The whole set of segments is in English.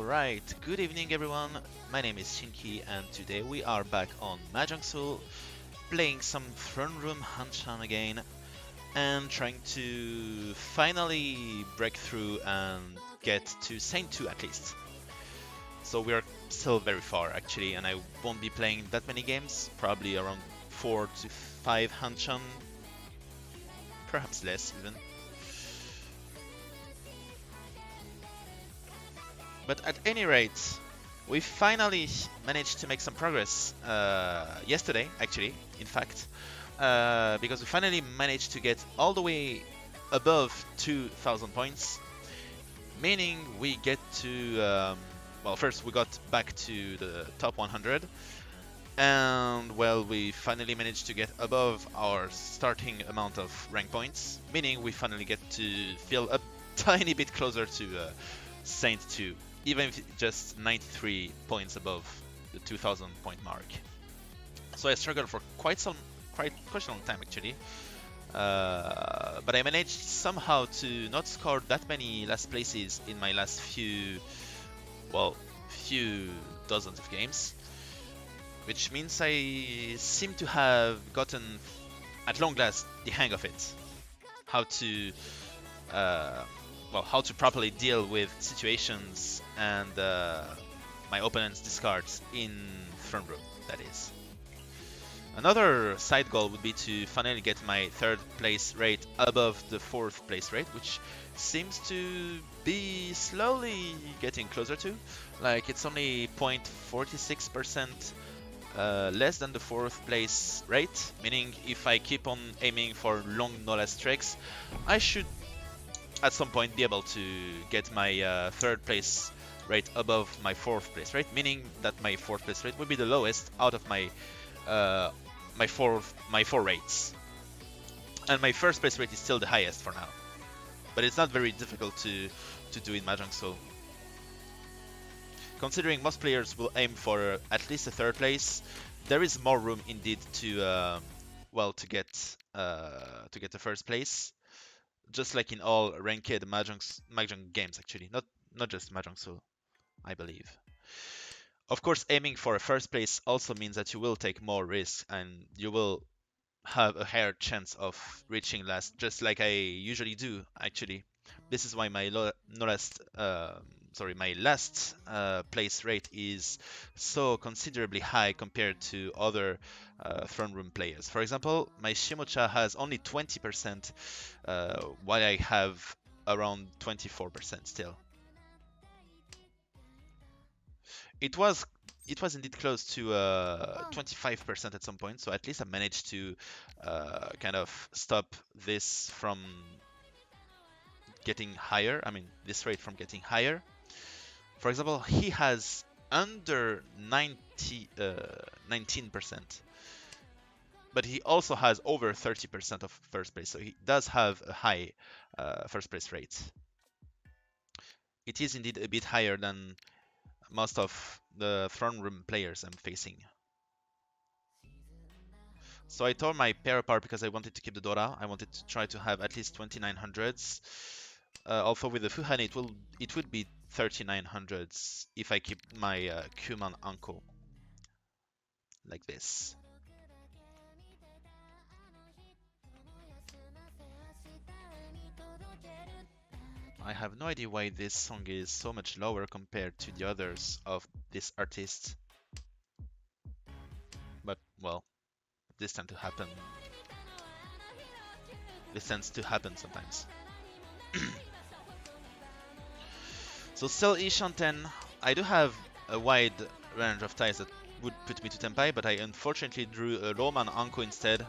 Alright, good evening everyone, my name is Shinki and today we are back on Mahjong Soul, playing some Room Hanchan again and trying to finally break through and get to Saint 2 at least. So we are still very far actually, and I won't be playing that many games, probably around 4 to 5 Hanchan, perhaps less even. But at any rate, we finally managed to make some progress yesterday, actually, in fact, because we finally managed to get all the way above 2,000 points, meaning we get to, well, first we got back to the top 100, and, well, we finally managed to get above our starting amount of rank points, meaning we finally get to feel a tiny bit closer to Saint 2. Even if it's just 93 points above the 2000 point mark. So I struggled for quite a long time actually. But I managed somehow to not score that many last places in my last few dozens of games. Which means I seem to have gotten, at long last, the hang of it. How to properly deal with situations and my opponent's discards in front row, that is. Another side goal would be to finally get my 3rd place rate above the 4th place rate, which seems to be slowly getting closer to. Like, it's only 0.46% less than the 4th place rate, meaning if I keep on aiming for long no-less tricks, I should at some point be able to get my 3rd place rate above my 4th place rate, meaning that my 4th place rate will be the lowest out of my four rates, and my 1st place rate is still the highest for now. But it's not very difficult to do in Mahjong Soul, considering most players will aim for at least a 3rd place. There is more room indeed to get the 1st place. Just like in all ranked Mahjong games, actually, not just Mahjong Soul, I believe. Of course, aiming for a 1st place also means that you will take more risks and you will have a higher chance of reaching last, just like I usually do. Actually, this is why my last place rate is so considerably high compared to other throne room players. For example, my Shimocha has only 20%, while I have around 24% still. It was indeed close to 25% at some point, so at least I managed to kind of stop this from getting higher. I mean, this rate from getting higher. For example, he has under 19%, but he also has over 30% of 1st place, so he does have a high 1st place rate. It is indeed a bit higher than most of the throne room players I'm facing. So I tore my pair apart because I wanted to keep the Dora. I wanted to try to have at least 2900s. Although with the Fuhane it would be 3900s if I keep my Kuman Anko like this. I have no idea why this song is so much lower compared to the others of this artist. But, well, this tends to happen. This tends to happen sometimes. So still Ishanten, I do have a wide range of ties that would put me to Tenpai, but I unfortunately drew a Roman Anko instead,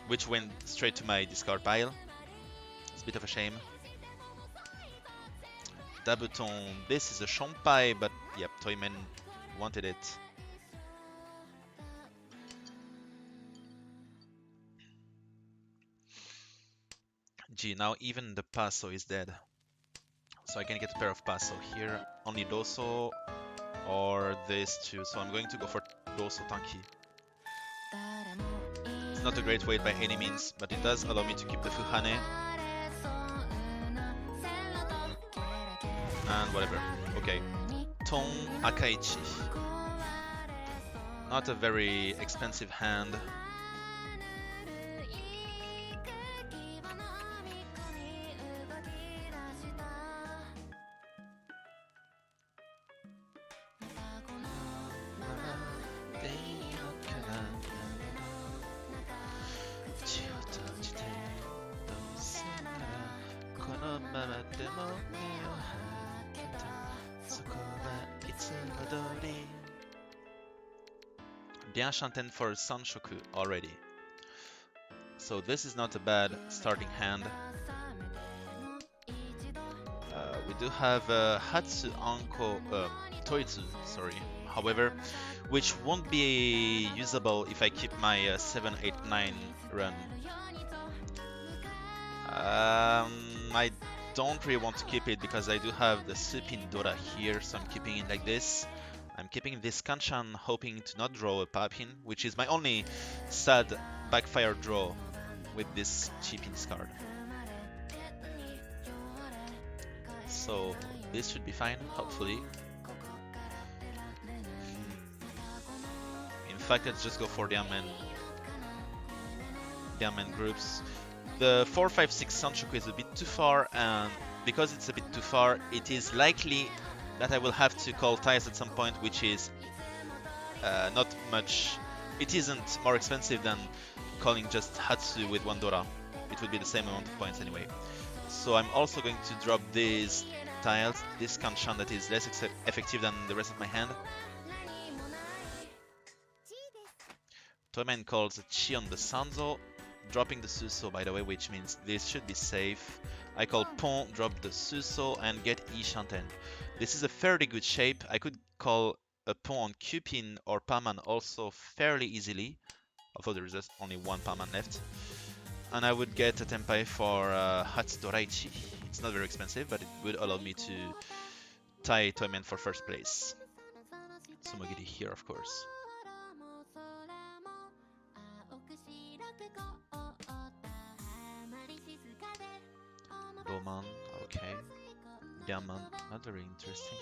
which went straight to my discard pile. It's a bit of a shame. Dabuton, this is a Shompai, but yep, Toyman wanted it. Gee, now even the Paso is dead. So I can get a pair of Paso here. Only Doso or this too. So I'm going to go for Doso Tanki. It's not a great weight by any means, but it does allow me to keep the Fuhane. And whatever. Okay. Ton Akaichi. Not a very expensive hand. Bien Shanten for Sanshoku already. So this is not a bad starting hand. We do have Hatsu Anko Toitsu, sorry. However, which won't be usable if I keep my 7, 8, 9 run. I don't really want to keep it because I do have the Supin Dora here, so I'm keeping it like this. I'm keeping this Kanchan, hoping to not draw a Papin, which is my only sad backfire draw with this Cheapins card. So this should be fine, hopefully. In fact, let's just go for Diamond groups. The 4, 5, 6 Sanshoku is a bit too far, and because it's a bit too far, it is likely that I will have to call ties at some point, which is not much. It isn't more expensive than calling just Hatsu with 1 Dora. It would be the same amount of points anyway. So I'm also going to drop these tiles, this Kanchan that is less effective than the rest of my hand. Toyman calls Chi on the Sanzo, dropping the Suso by the way, which means this should be safe. I call Pont, drop the Suso, and get Ishanten. This is a fairly good shape. I could call a Pont on Cupin or Paman also fairly easily, although there is just only 1 Paman left. And I would get a Tenpai for Hatsudoraichi. It's not very expensive, but it would allow me to tie Toyman for first place. Sumogiri here, of course. Roman, okay. Diamond, not very interesting.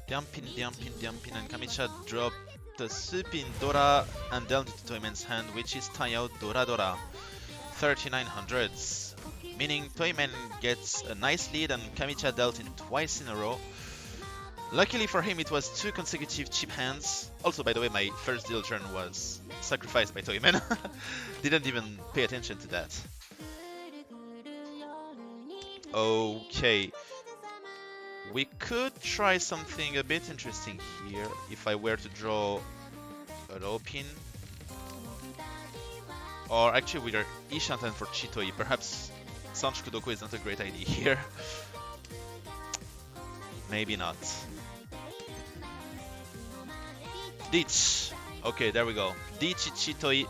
Diampin, and Kamicha drop the Supin Dora and dealt into Toyman's hand, which is Tayao Dora. 3900s. Meaning Toyman gets a nice lead and Kamicha dealt in twice in a row. Luckily for him, it was 2 consecutive cheap hands. Also, by the way, my first deal turn was sacrificed by Toyman. Didn't even pay attention to that. Okay. We could try something a bit interesting here if I were to draw a low pin. Or actually with our Ishanten for Chitoi. Perhaps Sanchoku Doko is not a great idea here. Maybe not. Ditch. Okay, there we go. Ditch Chitoi.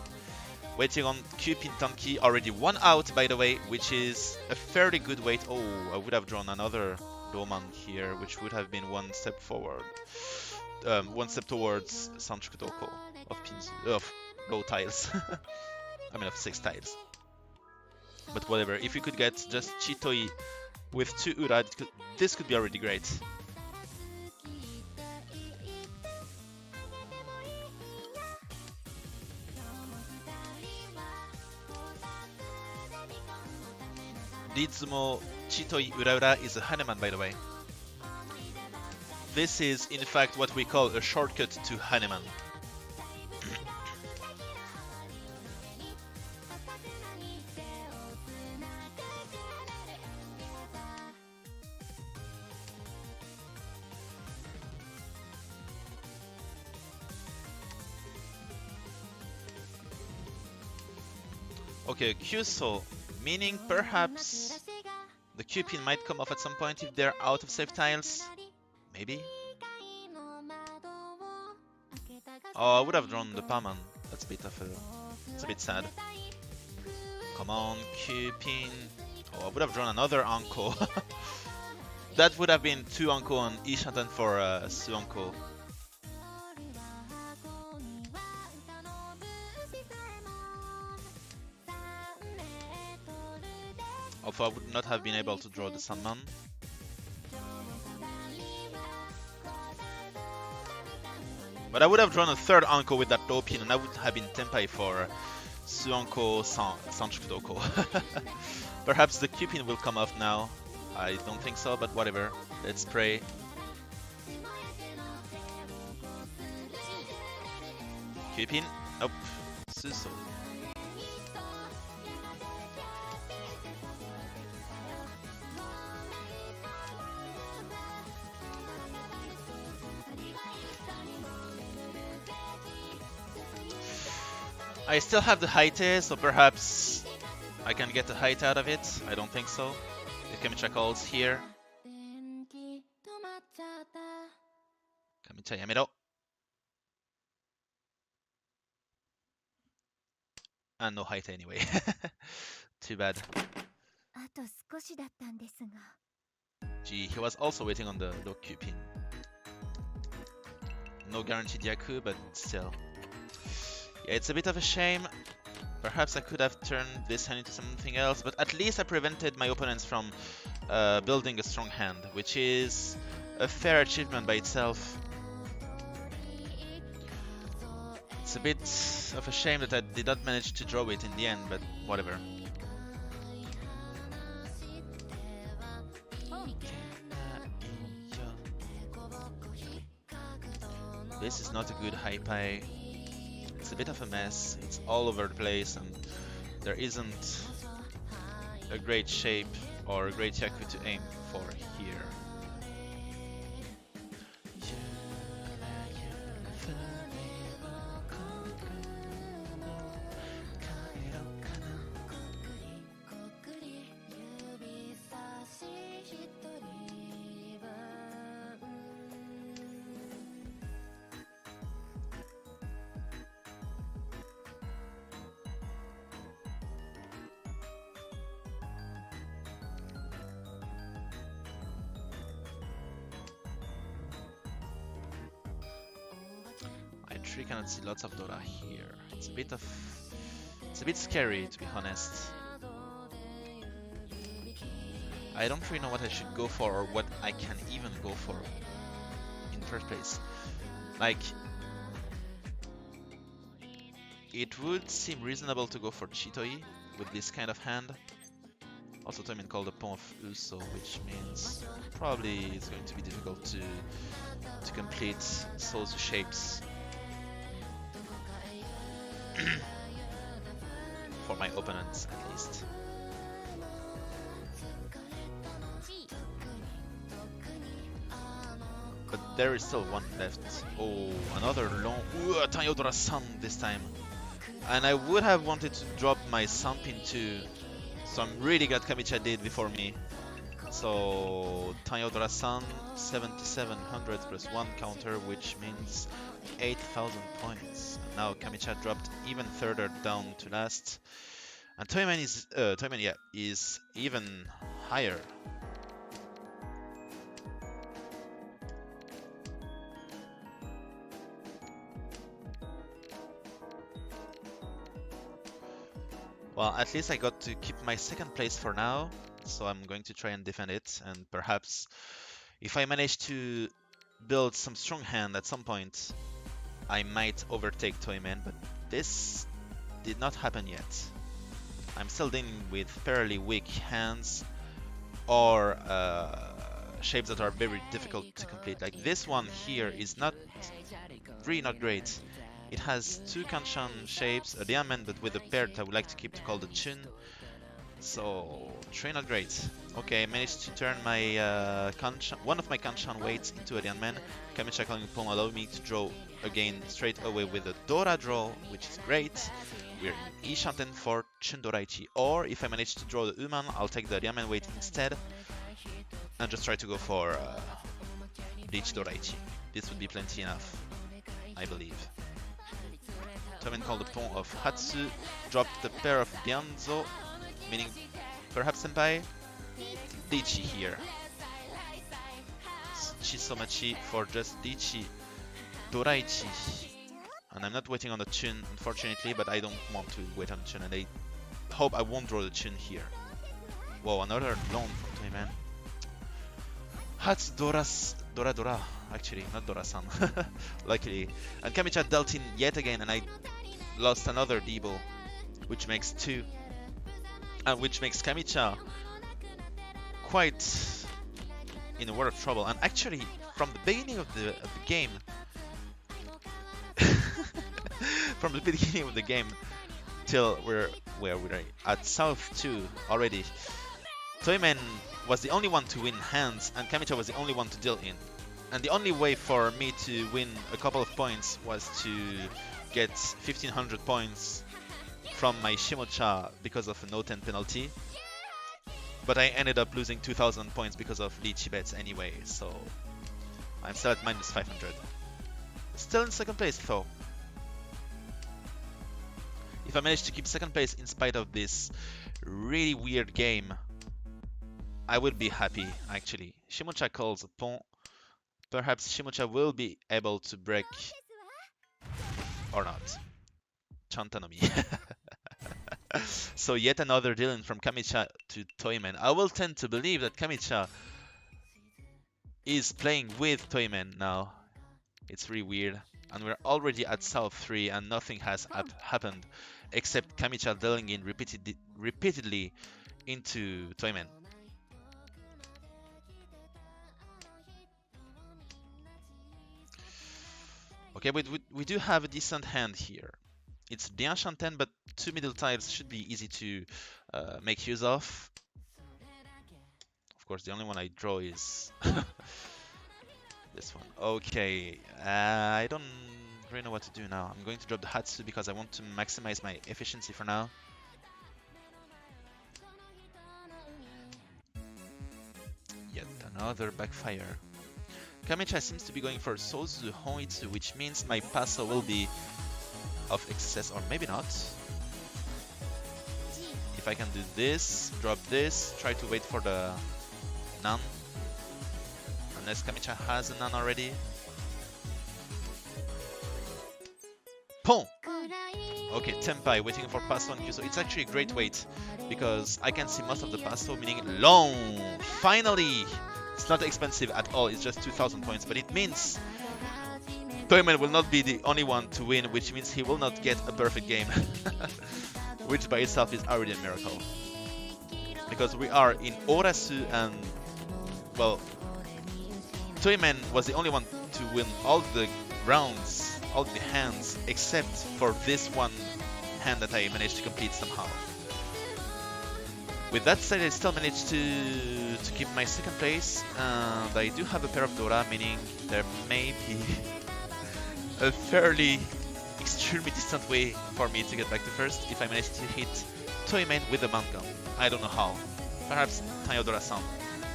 Waiting on Cupin Tanki. Already 1 out, by the way, which is a fairly good wait. Oh, I would have drawn another Roman here, which would have been 1 step forward. 1 step towards Sanchoku Doko of pins, of low tiles. I mean, of 6 tiles. But whatever. If we could get just Chitoi with 2 Ura, this could be already great. Ritsumo Chitoi Ura is a Haneman, by the way. This is, in fact, what we call a shortcut to Haneman. Okay, Kyuso, meaning perhaps the Cupin might come off at some point if they're out of safe tiles. Maybe? Oh, I would have drawn the Paman. That's a bit of a... It's a bit sad. Come on, Cupin. Oh, I would have drawn another Anko. That would have been 2 Anko on Ishanten for Suanko. Although I would not have been able to draw the Sandman. But I would have drawn a third Anko with that low pin, and I would have been Tenpai for Suanko Sanchfudoko. Perhaps the Q-pin will come off now. I don't think so, but whatever. Let's pray. Q-pin. Nope. Suso. I still have the Haite, so perhaps I can get a Haite out of it. I don't think so. If Kamicha calls here. Kamicha Yamero. And no Haite anyway. Too bad. Gee, he was also waiting on the low Q pin. No guaranteed Yaku, but still. Yeah, it's a bit of a shame. Perhaps I could have turned this hand into something else, but at least I prevented my opponents from building a strong hand, which is a fair achievement by itself. It's a bit of a shame that I did not manage to draw it in the end, but whatever. This is not a good high pie. It's a bit of a mess. It's all over the place, and there isn't a great shape or a great Yaku to aim for here. I cannot see lots of Dora here. It's a bit scary, to be honest. I don't really know what I should go for or what I can even go for in the first place. Like, it would seem reasonable to go for Chitoi with this kind of hand. Also, Toyman called the pawn of Uso, which means probably it's going to be difficult to complete Soul's shapes. For my opponents, at least. But there is still one left. Oh, another long... Ooh, Tanyodora-san this time. And I would have wanted to drop my Sanpin too. So I'm really glad Kamicha did before me. So Tanyodora-san, 7700 plus 1 counter, which means 8,000 points. And now Kamicha dropped even further down to last. And Toyman is even higher. Well, at least I got to keep my second place for now, so I'm going to try and defend it, and perhaps if I manage to build some strong hand at some point, I might overtake Toyman, but this did not happen yet. I'm still dealing with fairly weak hands or shapes that are very difficult to complete. Like this one here is really not great. It has two Kanchan shapes, a diamond, but with a pair that I would like to keep to call the Chun. So, three not great. Okay, I managed to turn my one of my Kanchan weights into a diamond. Kamicha calling pawn allowed me to draw again straight away with a Dora draw, which is great. We're in Ishanten for Chun Doraichi. Or if I manage to draw the Uman, I'll take the diamond weight instead and just try to go for Bleach Doraichi. This would be plenty enough, I believe. Tomen called the pawn of Hatsu, dropped the pair of Bianzo, meaning perhaps Senpai, Dichi here. Chisomachi for just Dichi Doraichi. And I'm not waiting on the Chun, unfortunately, but I don't want to wait on the Chun, and I hope I won't draw the Chun here. Whoa, another loan from Toyman. That's Dora, actually, not Dora-san. Luckily. And Kamicha dealt in yet again, and I lost another Debo, which makes 2. And which makes Kamicha quite in a world of trouble. And actually, from the beginning of the game, from the beginning of the game till we're at South 2 already, Toyman was the only one to win hands, and Kamicha was the only one to deal in. And the only way for me to win a couple of points was to get 1500 points from my Shimocha because of a no-10 penalty. But I ended up losing 2000 points because of lychee bets anyway, so I'm still at minus 500. Still in second place though. If I manage to keep second place in spite of this really weird game, I would be happy, actually. Shimocha calls a pawn. Perhaps Shimocha will be able to break... or not. Chantanomi. So yet another deal-in from Kamicha to Toyman. I will tend to believe that Kamicha is playing with Toyman now. It's really weird. And we're already at South 3 and nothing has happened except Kamicha dealing in repeatedly into Toyman. Okay, we do have a decent hand here. It's the Hanchan 10, but 2 middle tiles should be easy to make use of. Of course, the only one I draw is this one. Okay, I don't really know what to do now. I'm going to drop the Hatsu because I want to maximize my efficiency for now. Yet another backfire. Kamicha seems to be going for Sozu Honitsu, which means my passo will be of excess, or maybe not. If I can do this, drop this, try to wait for the Nan. Unless Kamicha has a Nan already. Pon! Okay, Tenpai waiting for passo and Kyuso. It's actually a great wait because I can see most of the passo, meaning long! Finally! It's not expensive at all, it's just 2000 points, but it means Toyman will not be the only one to win, which means he will not get a perfect game. Which by itself is already a miracle. Because we are in Orasu and, well, Toyman was the only one to win all the rounds, all the hands, except for this one hand that I managed to complete somehow. With that said, I still managed to keep my second place, and I do have a pair of Dora, meaning there may be a fairly extremely distant way for me to get back to first if I manage to hit Toyman with a mount gun. I don't know how. Perhaps Tayo Dora-san.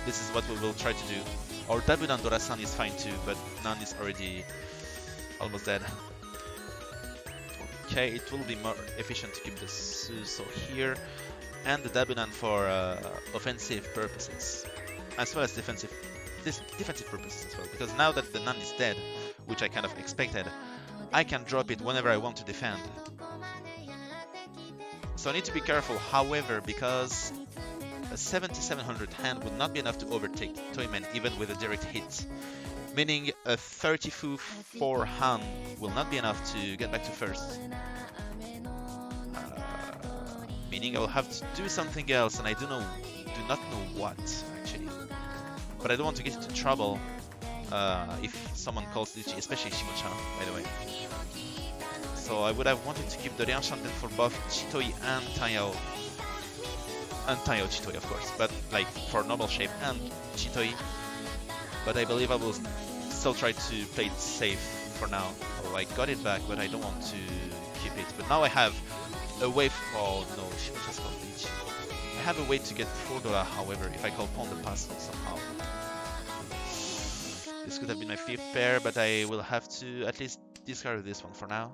This is what we will try to do. Or Dabunan Dora-san is fine too, but Nan is already almost dead. Okay, it will be more efficient to keep the Suso here. And the Dabunan for offensive purposes, as well as defensive purposes as well. Because now that the Nun is dead, which I kind of expected, I can drop it whenever I want to defend. So I need to be careful, however, because a 7700 hand would not be enough to overtake Toyman even with a direct hit. Meaning a 34 hand will not be enough to get back to first. Meaning I will have to do something else, and I do not know what, actually. But I don't want to get into trouble if someone calls lychee, especially Shimocha, by the way. So I would have wanted to keep the Hanchan for both Chitoi and Tayo. And Tayo Chitoi, of course, but like for normal shape and Chitoi. But I believe I will still try to play it safe for now. Oh, I got it back, but I don't want to keep it. But now I have a way for... Oh no, Shimocha's called lychee. I have a way to get 4 $, however, if I call pawn the passo somehow. This could have been my 5th pair, but I will have to at least discard this one for now.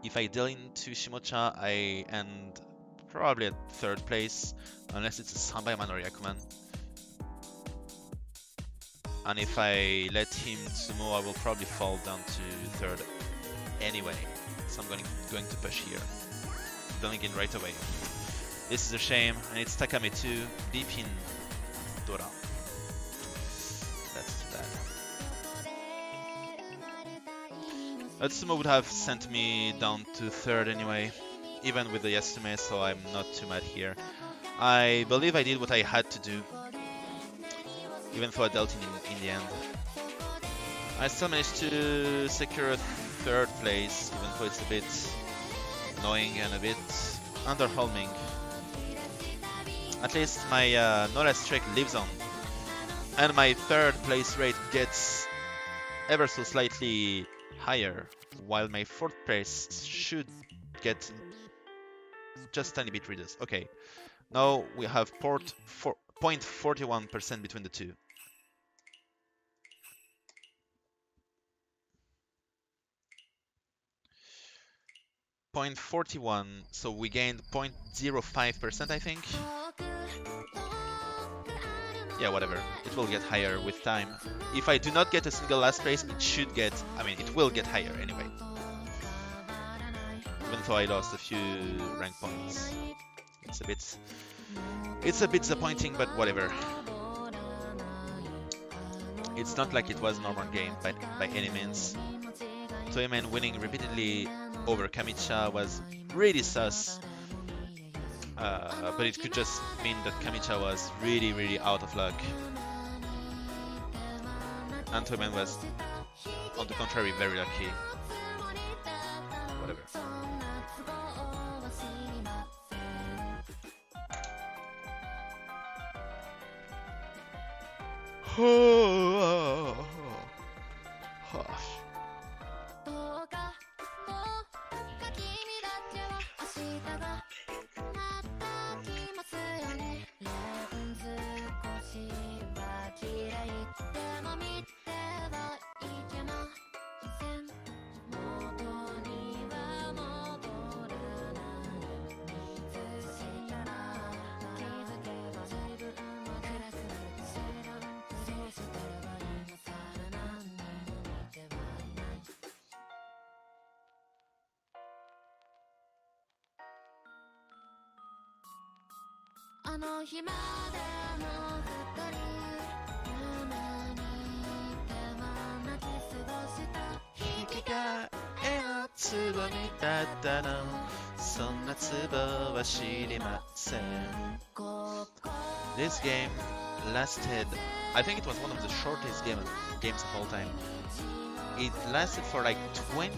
If I deal into Shimocha, I end probably at 3rd place, unless it's a Sanbai Man or Yakuman. And if I let him sumo, I will probably fall down to 3rd anyway. So I'm going to push here, dealing in right away. This is a shame, and it's Takame 2, Bipin Dora. That's too bad. Atsumo would have sent me down to 3rd anyway, even with the Yasume, so I'm not too mad here. I believe I did what I had to do, even though I dealt in the end. I still managed to secure 3rd place, even though it's a bit annoying and a bit underwhelming. At least my Nora streak lives on, and my 3rd place rate gets ever so slightly higher, while my 4th place should get just a tiny bit reduced. Okay, now we have 0.41% between the two. .41, so we gained 0.05%, I think. Yeah, whatever. It will get higher with time. If I do not get a single last place, it should get, I mean, it will get higher anyway. Even though I lost a few rank points. It's a bit disappointing, but whatever. It's not like it was a normal game by any means. Toyman winning repeatedly over Kamicha was really sus, but it could just mean that Kamicha was really out of luck, and Toyman was, on the contrary, very lucky. Whatever. This game lasted, I think it was one of the shortest games of all time. It lasted for like 20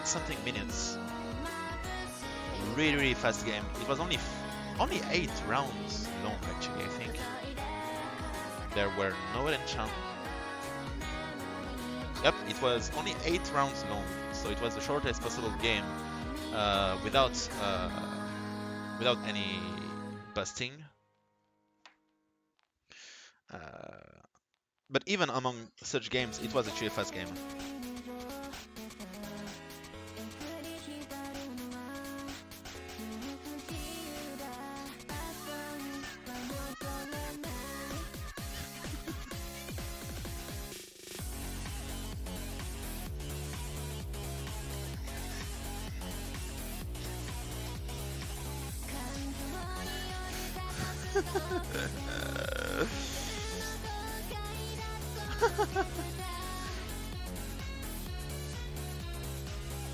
something minutes. Really fast game. It was only 8 rounds long, actually, I think. There were no enchant. Yep, it was only 8 rounds long, so it was the shortest possible game without any busting. But even among such games, it was actually a fast game.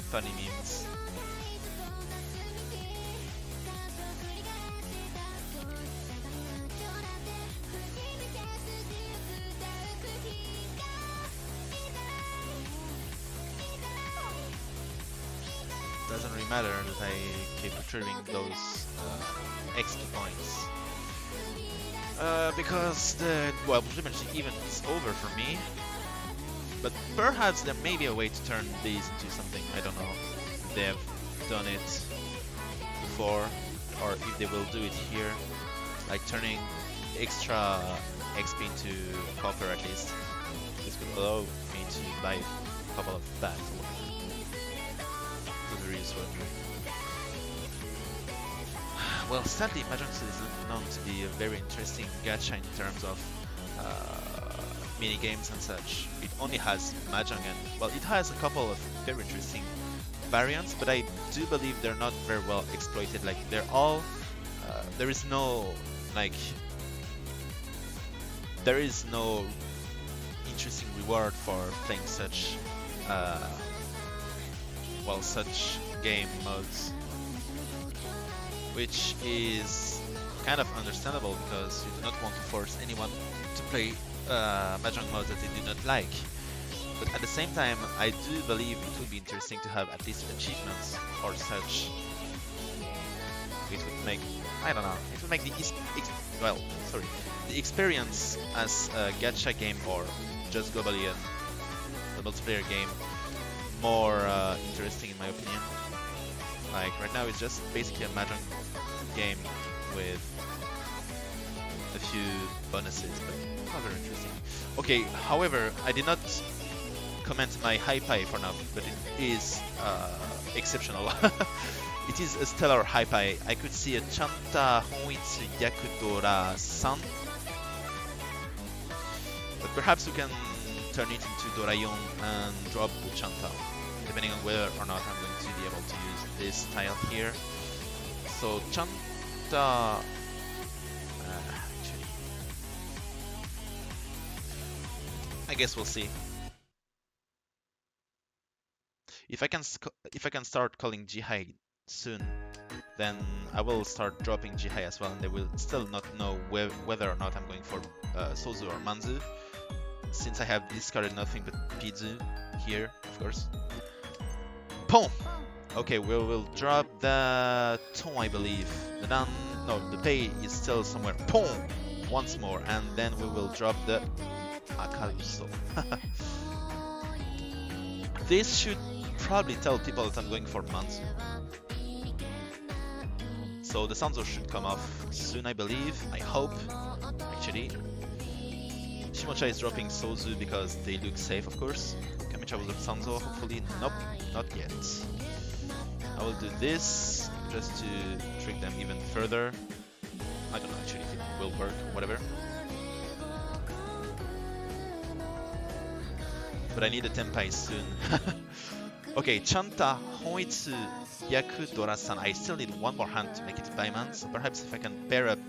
Funny memes. Doesn't really matter that I keep retrieving those XP points. Because pretty much the event is over for me. But perhaps there may be a way to turn these into something, I don't know, if they have done it before, or if they will do it here, like turning extra XP into copper at least. This could allow me to buy a couple of bags or whatever. Very useful. Well, sadly, Mahjong Soul is known to be a very interesting gacha in terms of mini games and such. It only has Mahjong and, well, it has a couple of very interesting variants, but I do believe they're not very well exploited. Like they're all, there is no interesting reward for playing such, such game modes, which is kind of understandable because you do not want to force anyone to play Mahjong modes that they do not like. But at the same time, I do believe it would be interesting to have at least achievements or such. It would make, I don't know, it would make the experience as a gacha game or just globally a multiplayer game more interesting in my opinion. Like right now it's just basically a Mahjong game with a few bonuses, but not very interesting. Okay, however, I did not comment my high pie for now, but it is exceptional. It is a stellar high pie. I could see a Chanta Honitsu Yakudora San, but perhaps we can turn it into Dorayon and drop the Chanta, depending on whether or not I'm going to be able to use this tile here. So Chanta, actually, I guess we'll see. If I can start calling Jihai soon, then I will start dropping Jihai as well, and they will still not know whether or not I'm going for Sozu or Manzu, since I have discarded nothing but Pizu here, of course. Pong! Okay, we will drop the Ton, I believe. The Dan, no, the Pei is still somewhere. Pong! Once more, and then we will drop the Akaruso. This should probably tell people that I'm going for Manzu. So the Sanzo should come off soon, I believe. I hope, actually. Shimocha is dropping Sozu because they look safe, of course. Kamicha will drop Sanzo, hopefully. Nope, not yet. I will do this just to trick them even further. I don't know actually if it will work or whatever. But I need a Tenpai soon. Okay, Chanta Honitsu Yakudora-san. I still need one more hand to make it Baiman, so perhaps if I can pair up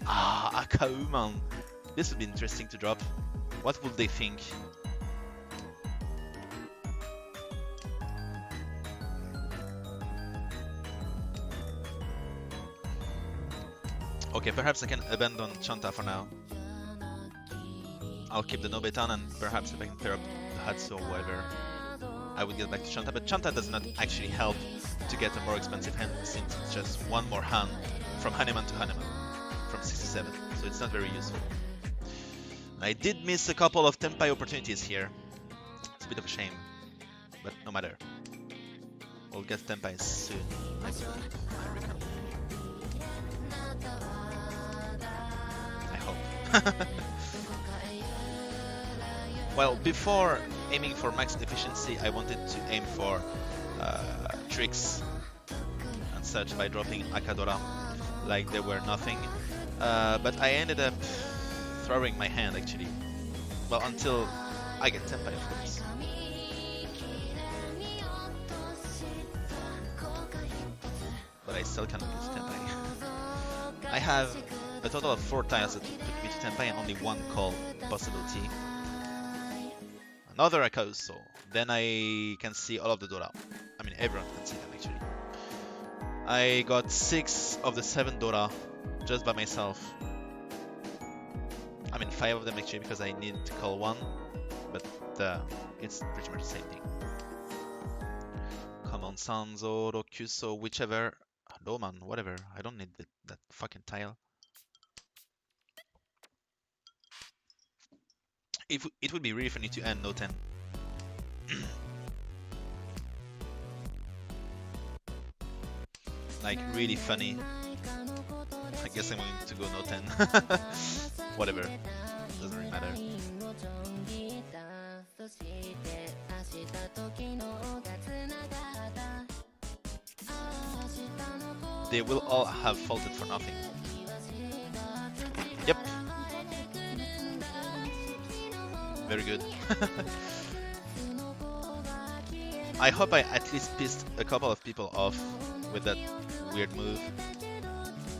Akauman, this would be interesting to drop. What would they think? Okay, perhaps I can abandon Chanta for now. I'll keep the Nobetan, and perhaps if I can pair up the Hatsu or whatever, I would get back to Chanta. But Chanta does not actually help to get a more expensive hand, since it's just one more hand from Haneman to Haneman, from 67, so it's not very useful. I did miss a couple of Tenpai opportunities here. It's a bit of a shame, but no matter. We'll get Tenpai soon, I believe. I reckon. I hope. Well, before aiming for max efficiency, I wanted to aim for tricks and such by dropping Akadora like they were nothing. But I ended up throwing my hand actually. Well, until I get Tenpai, of course. But I still cannot get Tenpai. I have a total of 4 tiles that put me to Tenpai and only one call possibility. Another Akauso. Then I can see all of the Dora. I mean, everyone can see them actually. I got 6 of the 7 Dora just by myself. I mean 5 of them actually because I need to call 1, but it's pretty much the same thing. Come on, Sanzo, Rokuso, whichever. Roman, whatever. I don't need that fucking tile. It would be really funny to end no 10. Like really funny. I guess I'm going to go no 10. Whatever. Doesn't really matter. They will all have faulted for nothing. Yep. Very good. I hope I at least pissed a couple of people off with that weird move.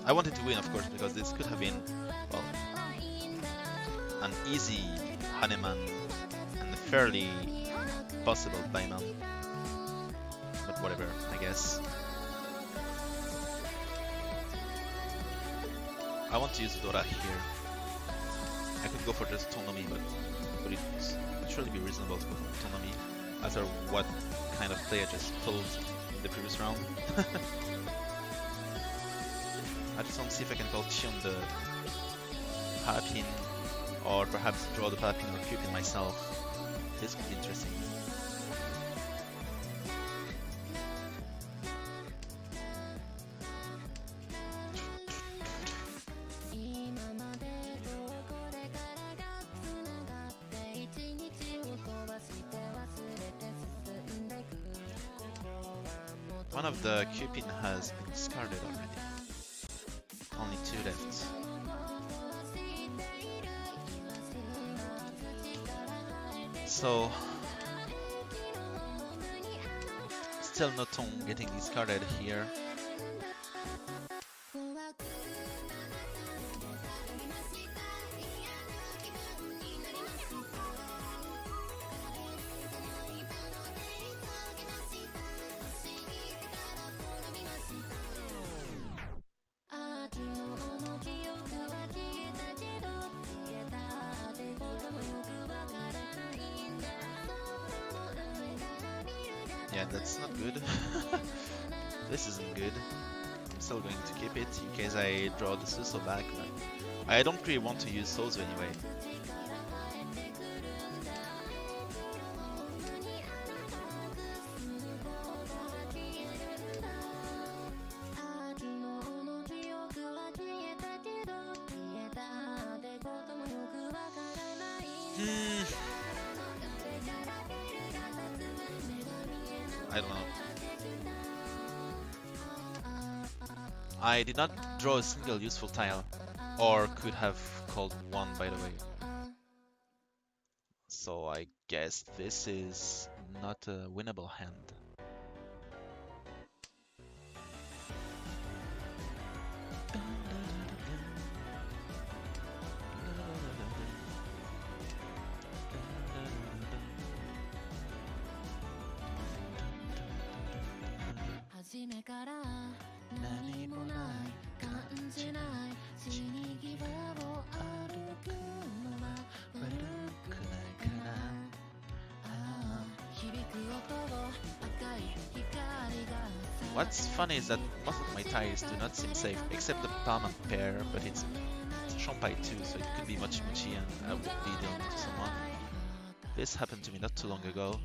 I wanted to win, of course, because this could have been, well, an easy Haneman and a fairly possible Baiman. But whatever, I guess. I want to use Dora here. I could go for just Tonomi, but would it surely be reasonable to go for Tonomi after what kind of play I just pulled in the previous round? I just want to see if I can call Chion the Papin, or perhaps draw the Papin or Cupin myself. This could be interesting. One of the Cupin has been discarded already. Only 2 left. So still no Tong getting discarded here. Yeah, that's not good. This isn't good. I'm still going to keep it in case I draw the Suso back, but I don't really want to use Sozo anyway. I don't know. I did not draw a single useful tile, or could have called one, by the way. So I guess this is not a winnable hand. What's funny is that most of my ties do not seem safe, except the Palman pair, but it's Shompai too, so it could be Mochi Mochi and I would be dealing to someone. This happened to me not too long ago.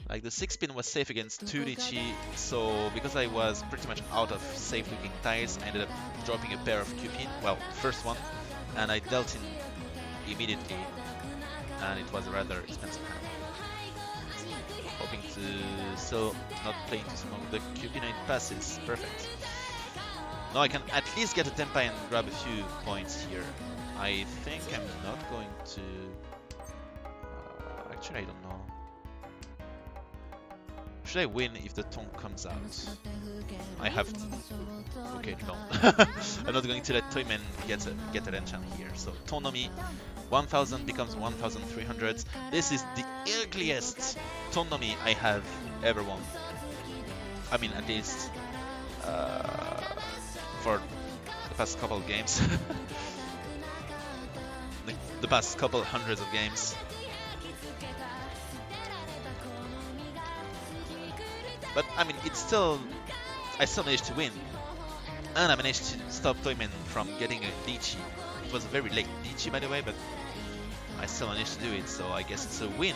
Like the 6-pin was safe against 2 Richi, so because I was pretty much out of safe looking tiles, I ended up dropping a pair of Q-pin, well, first one, and I dealt in immediately, and it was a rather expensive hand. Hoping to still not play into some of the Q-pin and passes, perfect. Now I can at least get a Tenpai and grab a few points here. I think I'm not going to... actually I don't know. Should I win if the Tong comes out? I have to. Okay, no. I'm not going to let Toyman get an enchant here. So Tonomi, 1000 becomes 1300. This is the ugliest Tonomi I have ever won. I mean, at least for the past couple of games. the past couple hundreds of games. But I mean, I still managed to win, and I managed to stop Toyman from getting a Lychee. It was a very late Lychee, by the way, but I still managed to do it, so I guess it's a win.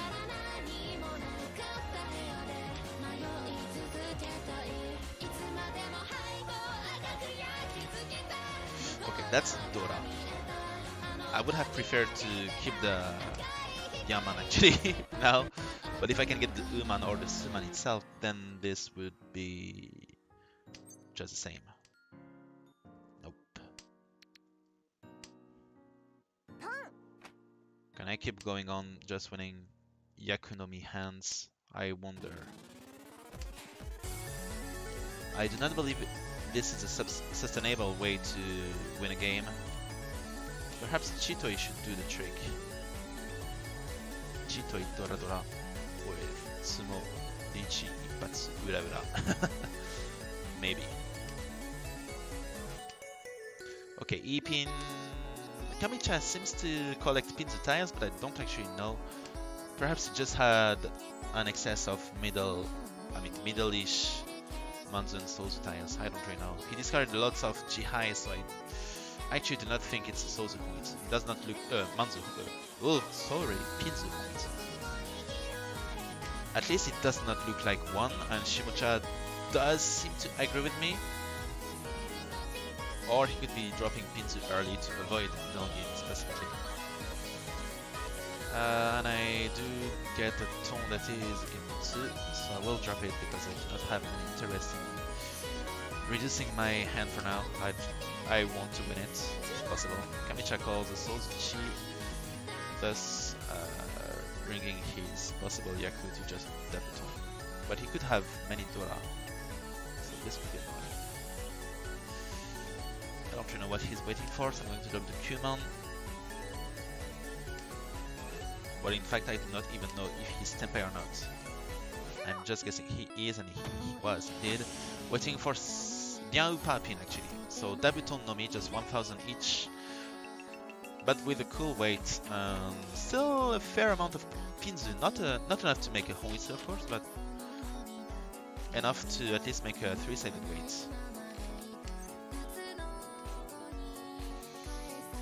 Okay, that's Dora. I would have preferred to keep the Yaman actually now. But if I can get the Uman or the Suman itself, then this would be just the same. Nope. Can I keep going on just winning Yakunomi hands? I wonder. I do not believe this is a sustainable way to win a game. Perhaps Chitoi should do the trick. Chitoi Dora Dora with Sumo Nichi Ipatsu Ura Ura. Maybe. Okay, E-pin. Kamicha seems to collect pins and tiles, but I don't actually know. Perhaps he just had an excess of middle-ish Manzu and Sozu tiles. I don't really know. He discarded lots of Jihai, so I actually do not think it's a Sozu point. It does not look Manzu. Oh, sorry, Pinzu point. At least it does not look like one, and Shimocha does seem to agree with me. Or he could be dropping Pinzu early to avoid middle game specifically. And I do get a tone that is Genbutsu, so I will drop it because I do not have any interest in reducing my hand for now. I want to win it if possible. Kamicha calls a Sozuchi, thus bringing his possible Yaku to just Dabuton. But he could have many Dora, so this could be annoying. I don't really know what he's waiting for, so I'm going to drop the Qmon. Well, in fact, I do not even know if he's Tenpai or not. I'm just guessing he is, and he was indeed. Waiting for Nyaupa pin actually. So Dabuton Nomi, just 1000 each. But with a cool weight, still a fair amount of Pinzu. Not enough to make a Honitsu, of course, but enough to at least make a 3-sided weight.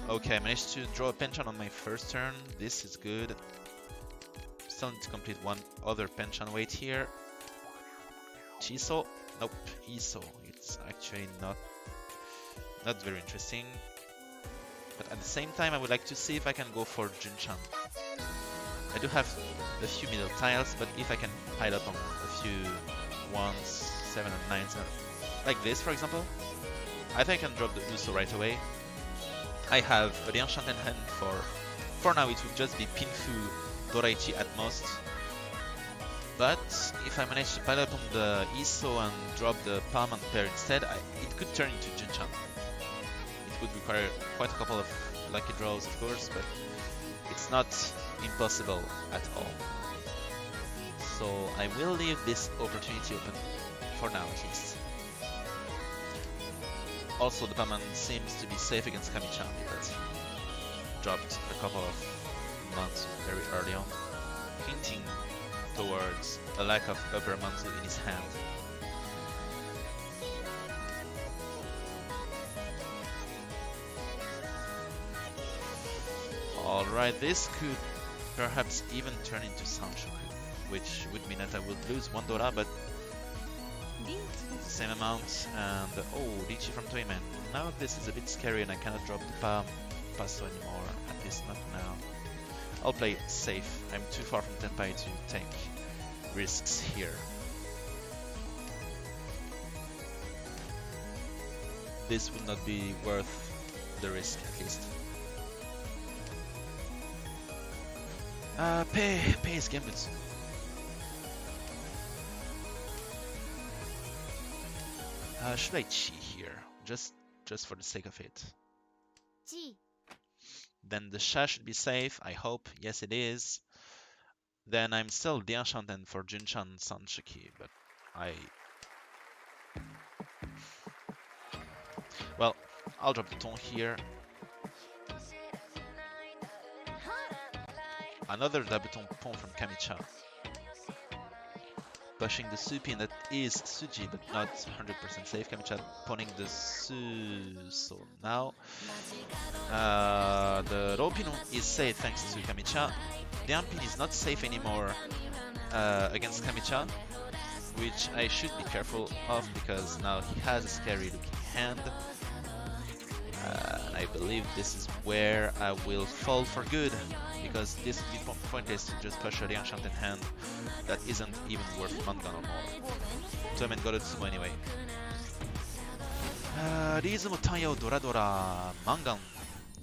Okay, I managed to draw a Penchan on my first turn. This is good. Still need to complete one other Penchan weight here. Chiso? Nope, Iso. It's actually not very interesting. But at the same time, I would like to see if I can go for Junchan. I do have a few middle tiles, but if I can pile up on a few 1s, 7 and 9s, like this for example, I think I can drop the Uso right away. I have a Liangshan in hand for now it would just be Pinfu Doraichi at most. But if I manage to pile up on the Iso and drop the Palm and pair instead, it could turn into Junchan. It would require quite a couple of lucky draws of course, but it's not impossible at all. So I will leave this opportunity open for now at least. Also, the Paman seems to be safe against Kami-chan because he dropped a couple of Manzu very early on, hinting towards a lack of upper Manzu in his hand. Alright, this could perhaps even turn into Sanshoku, which would mean that I would lose 1 Dora, but same amount, and oh, Richi from Toyman. Now this is a bit scary and I cannot drop the Paso anymore, at least not now. I'll play it safe. I'm too far from Tenpai to take risks here. This would not be worth the risk, at least. Pay is Genbutsu. Should I chi here? Just for the sake of it. Chi. Then the sha should be safe, I hope. Yes, it is. Then I'm still Dianshanten for Junchan Sanshoku, but well, I'll drop the ton here. Another Dabuton Pon from Kami-chan. Pushing the Supin that is Suji, but not 100% safe. Kami-chan poning the Su. So now the Ropin is safe thanks to Kami-chan. The Ampin is not safe anymore against Kami-chan, which I should be careful of because now he has a scary looking hand. I believe this is where I will fall for good, because this would be pointless to just push a Liangshanten hand that isn't even worth Mangan or more. Toyman got a Tsumo anyway. Rizumo Tanyao Dora Dora Mangan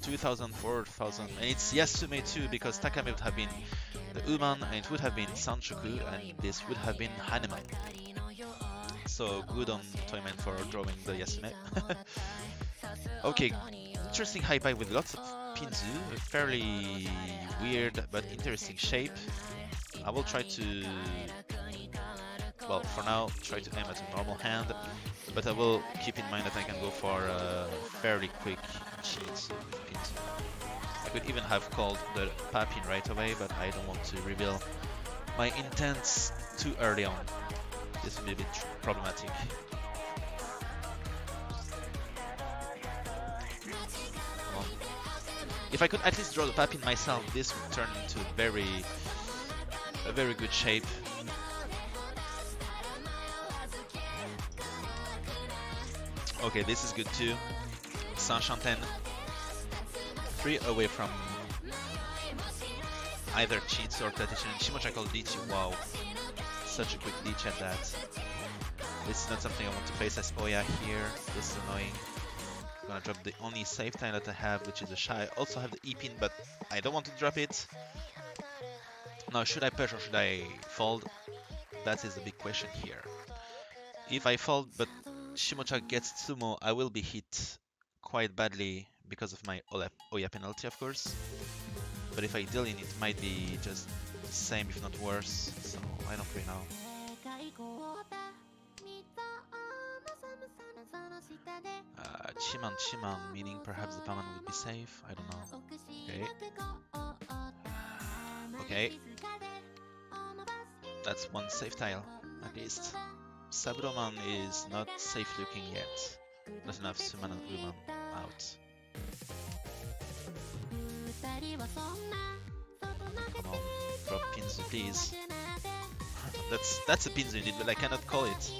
2000, 4000, and it's Yasume too, because Takame would have been the Uman, and it would have been Sanchoku, and this would have been Haneman. So good on Toyman for drawing the Yasune. Okay, interesting high pie with lots of Pinzu, a fairly weird but interesting shape. I will try to, well, for now, try to aim at a normal hand, but I will keep in mind that I can go for a fairly quick cheat with Pinzu. I could even have called the Papin right away, but I don't want to reveal my intents too early on. This will be a bit problematic. If I could at least draw the Papin myself, this would turn into a very good shape. Okay, this is good too. Saint-Chantin. 3 away from either cheats or petition. Shimocha called Lichi. Wow, such a quick leech at that. This is not something I want to face as Oya here. This is annoying. I'm gonna drop the only safe tile that I have, which is a Shy. I also have the E-pin, but I don't want to drop it. Now, should I push or should I fold? That is the big question here. If I fold, but Shimocha gets Sumo, I will be hit quite badly because of my Oya penalty, of course. But if I deal in, it might be just the same, if not worse. So I don't really know. Chiman, meaning perhaps the Paman would be safe. I don't know. Okay. Okay. That's one safe tile, at least. Saburoman is not safe looking yet. Not enough Suman and Uman out. Come on, drop Pinzu, please. That's a Pinzu indeed, but I cannot call it.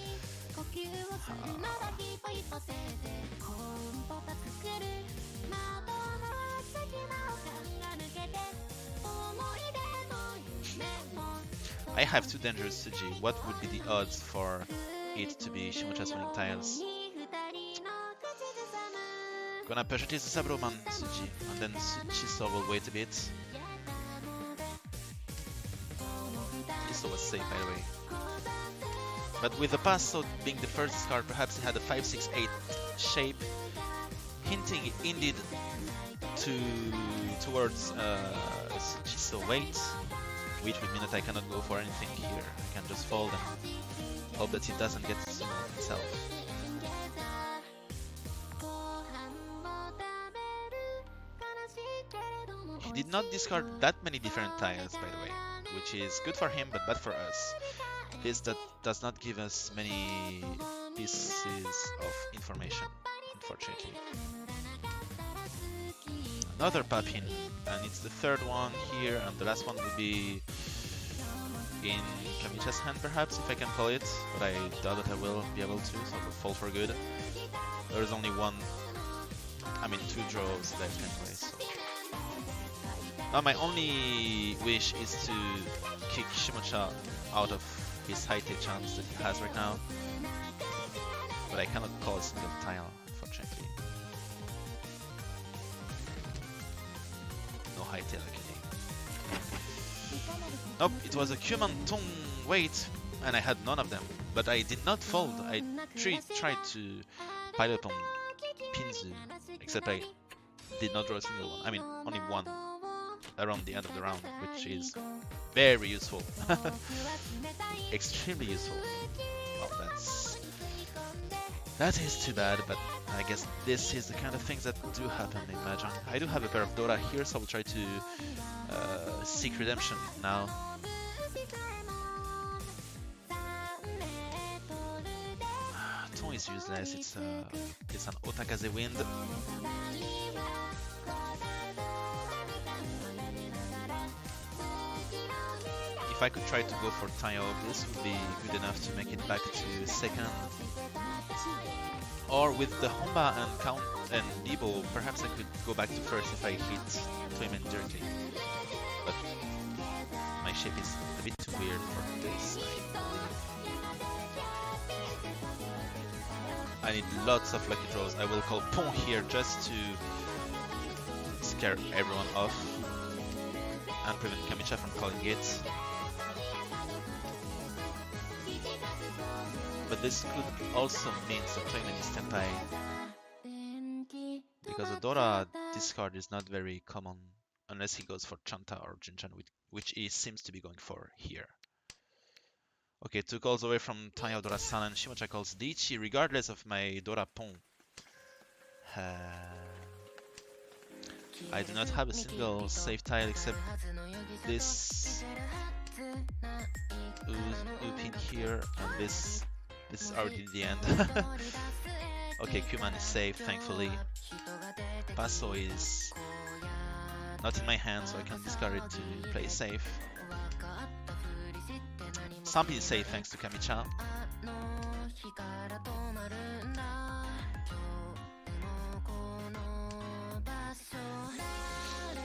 I have 2 dangerous Suji. What would be the odds for it to be Shimocha's winning tiles? Gonna purchase the Saburoman Suji, and then Chiso will wait a bit. Chiso was safe, by the way. But with the Passo being the first discard, perhaps it had a 5-6-8 shape, hinting indeed towards Chiso wait, which would mean that I cannot go for anything here. I can just fold and hope that he doesn't get Sumo himself. He did not discard that many different tiles, by the way, which is good for him but bad for us. This that does not give us many pieces of information, unfortunately. Another Papin, and it's the third one here, and the last one will be in Kamicha's hand perhaps, if I can call it, but I doubt that I will be able to, so I will fall for good. There's only 2 draws left anyway, so... Now my only wish is to kick Shimocha out of his high tail chance that he has right now, but I cannot call a single tile, unfortunately. No high tail actually. Nope, it was a Kyuman Tong wait, and I had none of them, but I did not fold. I tried to pile up on Pinzu, except I did not draw a single one. I mean, only one around the end of the round, which is very useful. Extremely useful. Well, that is too bad, but I guess this is the kind of things that do happen in Mahjong. I do have a pair of Dora here, so I will try to seek redemption now. Ton is useless, it's an Otakaze wind. If I could try to go for Tayo, this would be good enough to make it back to second. Or with the Honba and Count and Debo, perhaps I could go back to first if I hit Toyman directly. But my shape is a bit too weird for this, I need lots of lucky draws. I will call Pon here just to scare everyone off. and prevent Kamicha from calling it. But this could also mean some tournament is Tenpai, because the Dora discard is not very common unless he goes for Chanta or Jinchan, which he seems to be going for here. Okay, 2 calls away from Tanya Dora San, Shimocha calls Dichi regardless of my Dora Pon. I do not have a single safe tile except this Upin here, and this is already the end. Okay, Kuman is safe, thankfully. Paso is not in my hand, so I can discard it to play safe. Sampi is safe thanks to Kamicha.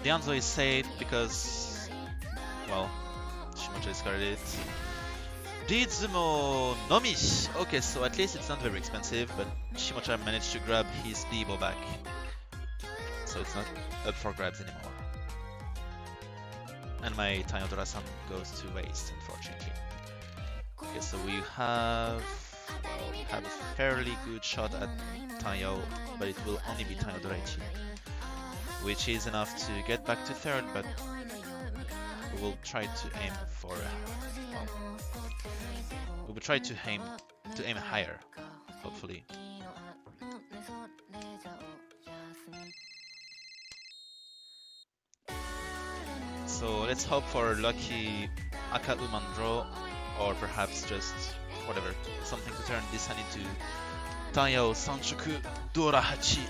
Dianzo is safe because, well, Shimocha discarded it. Rizumo Nomi! Okay, so at least it's not very expensive, but Shimocha managed to grab his Bibo back. So it's not up for grabs anymore. And my Tanyodora-san goes to waste, unfortunately. Okay, so we have a fairly good shot at Tanyo, but it will only be Tanyo Doraichi, which is enough to get back to third, but we will try to aim for we will try to aim higher, hopefully. So let's hope for lucky Aka Uman draw, or perhaps just whatever, something to turn this hand into Tanyo Sanshoku Dora Hachi.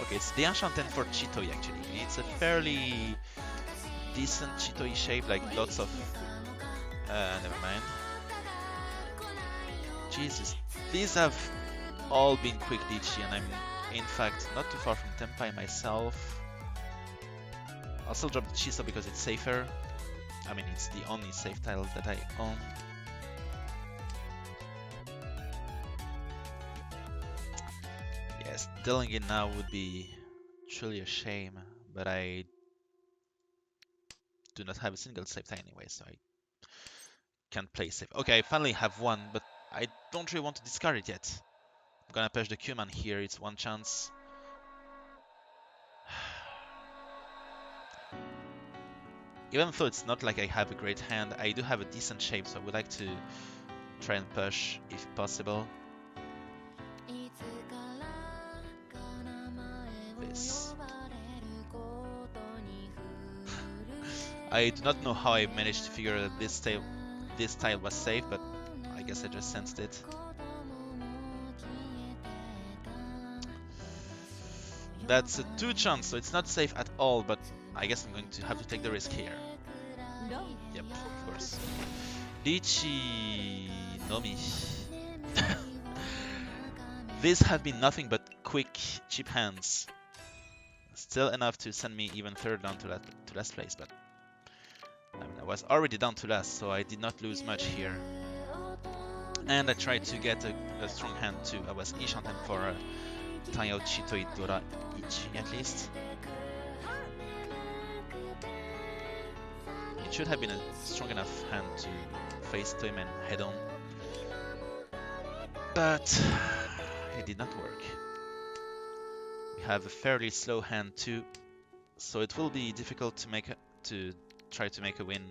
Okay, it's the Ancient 10 for Chitoi actually. It's a fairly decent Chitoi shape, like lots of... never mind. Jesus, these have all been quick Dichi, and I'm in fact not too far from Tenpai myself. I'll still drop the Chiso because it's safer. I mean, it's the only safe tile that I own. Yes, dealing it now would be truly a shame, but I do not have a single safe tile anyway, so I can't play safe. Okay, I finally have one, but I don't really want to discard it yet. I'm gonna push the Q-Man here, it's one chance. Even though it's not like I have a great hand, I do have a decent shape, so I would like to try and push if possible. This. I do not know how I managed to figure that this tile was safe, but I guess I just sensed it. That's a 2 chance, so it's not safe at all, but I guess I'm going to have to take the risk here. No. Yep, of course. Richi Nomi. These have been nothing but quick, cheap hands. Still enough to send me even third down to last place, but I mean, I was already down to last, so I did not lose much here. And I tried to get a strong hand too. I was Ishanten for Tanyo Chitoi Dora Ichi at least. It should have been a strong enough hand to face Toyman head on, but it did not work. We have a fairly slow hand too, so it will be difficult to try to make a win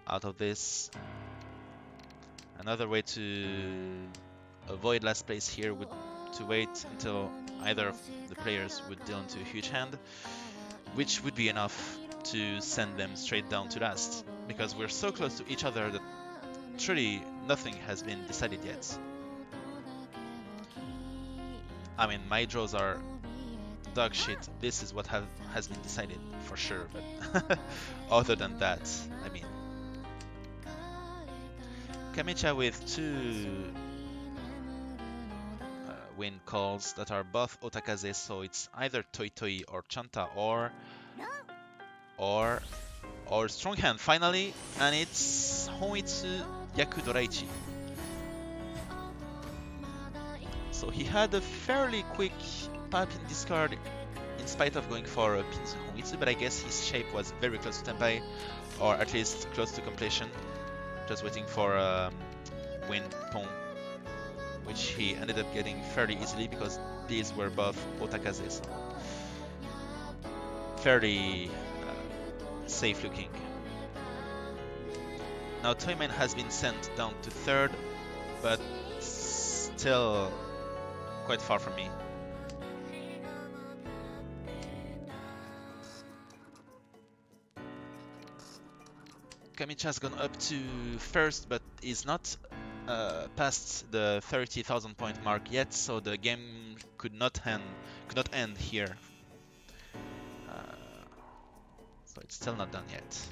out of this. Another way to avoid last place here would to wait until either of the players would deal into a huge hand, which would be enough to send them straight down to last, because we're so close to each other that truly nothing has been decided yet. I mean, my draws are dog shit. This is what has been decided for sure, but other than that, I mean, Kamicha with 2 win calls that are both Otakaze, so it's either Toitoi or Chanta or strong hand finally, and it's Honitsu Yaku Doraichi. So he had a fairly quick Papin discard in spite of going for Pinzu Honitsu, but I guess his shape was very close to Tenpai, or at least close to completion. Just waiting for Win Pong, which he ended up getting fairly easily because these were both Otakaze, so fairly safe looking. Now Toyman has been sent down to third, but still quite far from me. Kamicha's gone up to first, but is not past the 30,000 point mark yet, so the game could not end here. So it's still not done yet.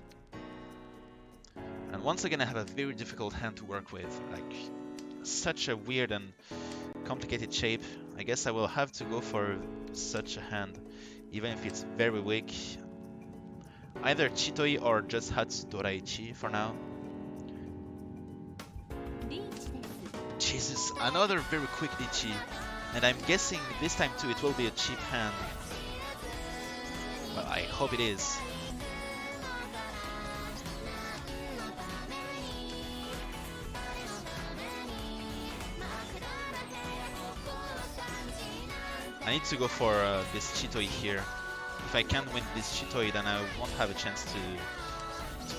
And once again, I have a very difficult hand to work with, like such a weird and complicated shape. I guess I will have to go for such a hand, even if it's very weak. Either Chitoi or just Hatsu Doraichi for now. Jesus, another very quick Lichi. And I'm guessing this time too it will be a cheap hand. Well, I hope it is. I need to go for this Chitoi here. If I can't win this Chitoi, then I won't have a chance to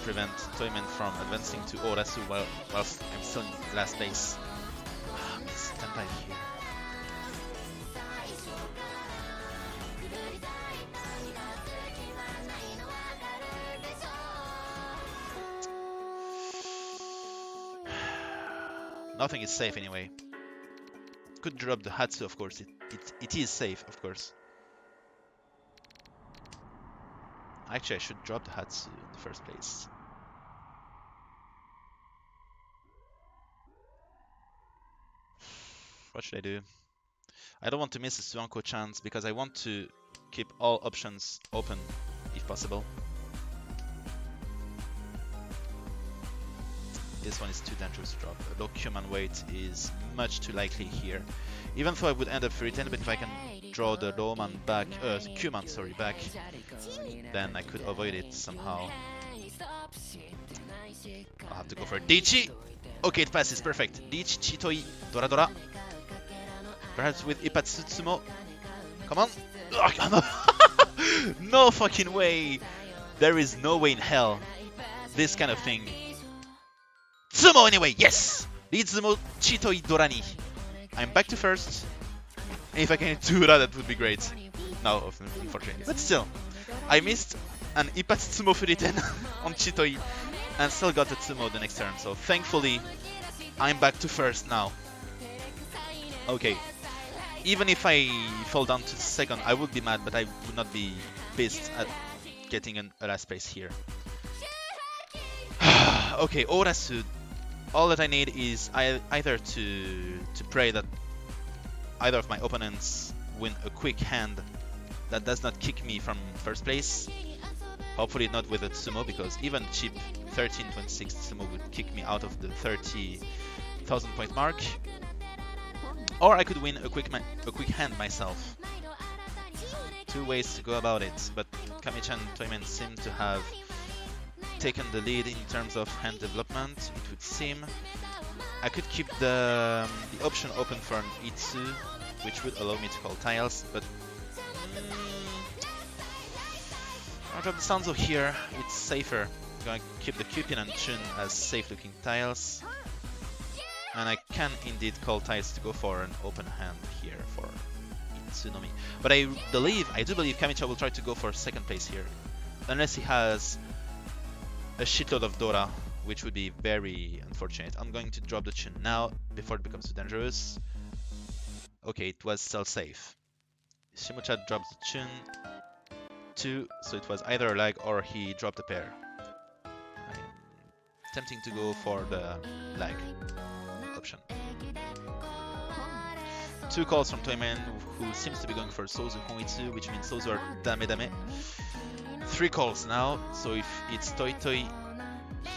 prevent Toyman from advancing to Orasu whilst I'm still in last place. Miss Tenpai here. Nothing is safe anyway. Could drop the Hatsu, of course. It is safe, of course. Actually, I should drop the Hatsu in the first place. What should I do? I don't want to miss a Suanko chance because I want to keep all options open if possible. This one is too dangerous to drop. A low Q-man weight is much too likely here. Even though I would end up 3-10, but if I can draw the low man back, Q-man, sorry, back, then I could avoid it somehow. I'll have to go for Dichi! Okay, it passes, perfect. Dichi, Chitoi, Dora Dora. Perhaps with Ipatsu Tsumo. Come on! Ugh, no fucking way! There is no way in hell. This kind of thing. Tsumo anyway, yes! Ritsumo Chitoi Dorani. I'm back to first. And if I can do that would be great. No, unfortunately. But still, I missed an Ipatsu Tsumo Furiten on Chitoi and still got a Tsumo the next turn. So thankfully, I'm back to first now. Okay. Even if I fall down to second, I would be mad, but I would not be pissed at getting a last place here. Okay, Orasu. All that I need is either to pray that either of my opponents win a quick hand that does not kick me from first place. Hopefully not with a Tsumo, because even cheap 13.26 Tsumo would kick me out of the 30,000 point mark. Or I could win a quick hand myself. Two ways to go about it, but Kami-chan and Toyman seem to have taken the lead in terms of hand development, it would seem. I could keep the option open for an Itsu, which would allow me to call tiles, but I'll drop the Sanzo here, it's safer. I'm going to keep the Cupid and Chun as safe looking tiles. And I can indeed call tiles to go for an open hand here for Itsunomi. But I do believe Kamicha will try to go for second place here. Unless he has a shitload of Dora, which would be very unfortunate. I'm going to drop the Chun now, before it becomes too dangerous. Okay, it was still safe. Shimucha drops the Chun 2, so it was either a lag or he dropped a pair. I'm tempting to go for the lag option. Two calls from Toyman, who seems to be going for Sozu Honitsu, which means those are Dame Dame. Three calls now, so if it's Toi Toi,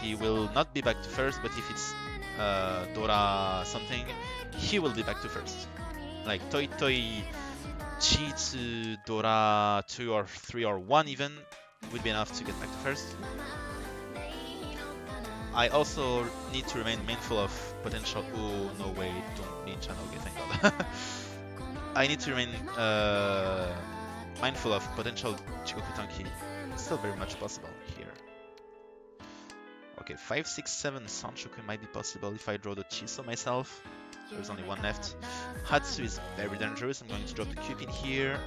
he will not be back to first, but if it's Dora something, he will be back to first. Like Toi Toi Chi to Dora 2 or 3 or 1 even would be enough to get back to first. I also need to remain mindful of potential. Oh, no way, don't be Chan. Okay, thank god. I need to remain mindful of potential Chikoku Tanki. It's still very much possible here. Okay, 5, 6, 7 Sanchoku might be possible if I draw the Chiso myself. There's only one left. Hatsu is very dangerous. I'm going to drop the cube in here.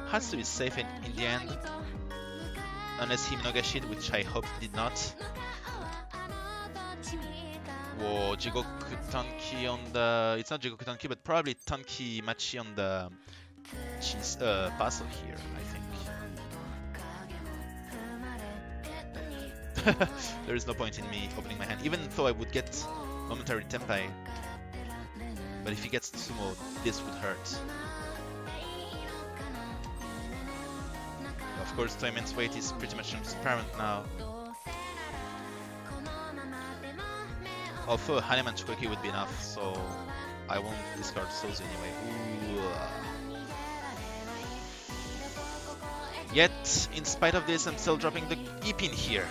Hatsu is safe in the end, unless he Mnogashid, which I hope he did not. Whoa, Jigoku Tanki on the... It's not Jigoku Tanki, but probably Tanki Machi on the Paso here, I think. There is no point in me opening my hand, even though I would get momentary Tenpai. But if he gets Sumo, this would hurt. Of course, Toyman's weight is pretty much transparent now. Although Haneman Chukoki would be enough, so I won't discard Sozu anyway. Ooh. Yet, in spite of this, I'm still dropping the E-pin here.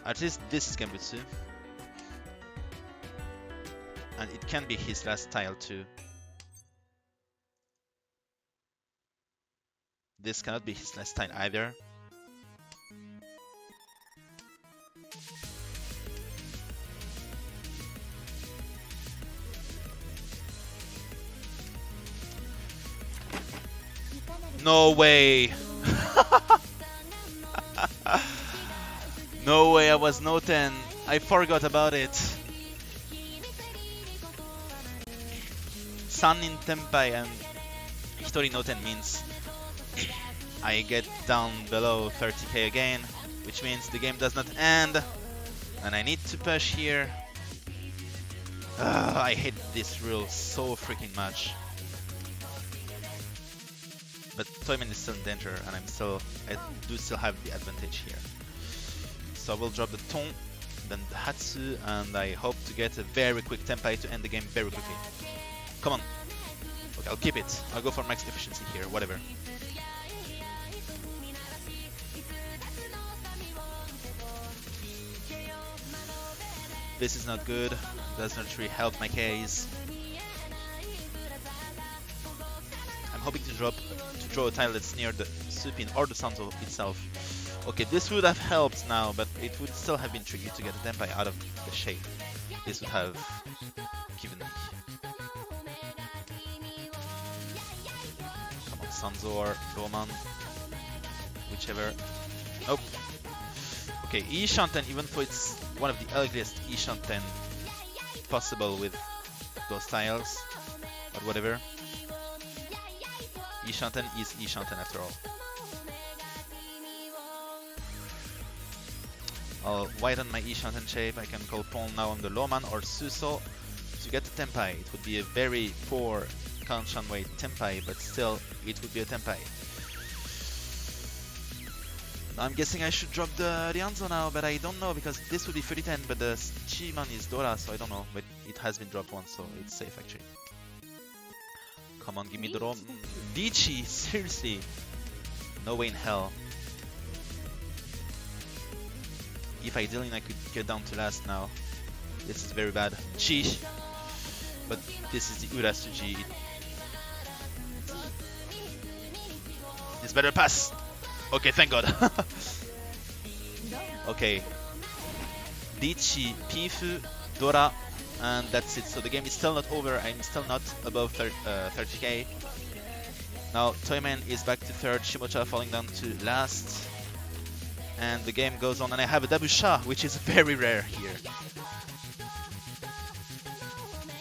At least this is Genbutsu. And it can be his last tile too. This cannot be his last tile either. No way! No way, I was no 10. I forgot about it. San in Tenpai and Hitori no 10 means I get down below 30k again, which means the game does not end, and I need to push here. I hate this rule so freaking much. But Toyman is still in danger, and I do still have the advantage here. So I will drop the Ton, then the Hatsu, and I hope to get a very quick Tenpai to end the game very quickly. Come on. Okay, I'll keep it. I'll go for max efficiency here, whatever. This is not good. Does not really help my case. I'm hoping to draw a tile that's near the Supin or the Sanzo itself. Okay, this would have helped now, but it would still have been tricky to get a Tenpai out of the shape. This would have given me. Come on, Sanzo or Roman. Whichever. Nope. Okay, Ishanten, even though it's one of the ugliest Ishanten possible with those tiles, but whatever. Ishanten is Ishanten after all. I'll widen my Ishanten shape. I can call pawn now on the Loman or Suso to get the Tenpai. It would be a very poor Kanshan weight Tenpai, but still it would be a Tenpai. I'm guessing I should drop the Rianzo now, but I don't know because this would be 30-10, but the Chiman is Dora, so I don't know. But it has been dropped once, so it's safe actually. Come on, give me the Rom. Dichi, seriously? No way in hell. If I deal in, I could get down to last now. This is very bad. Sheesh. But this is the Urasuji. It's better pass. Okay, thank god. Okay. Dichi, Pifu, Dora, and that's it. So the game is still not over. I'm still not above 30k. Now Toyman is back to third, Shimocha falling down to last. And the game goes on, and I have a Dabusha, which is very rare here.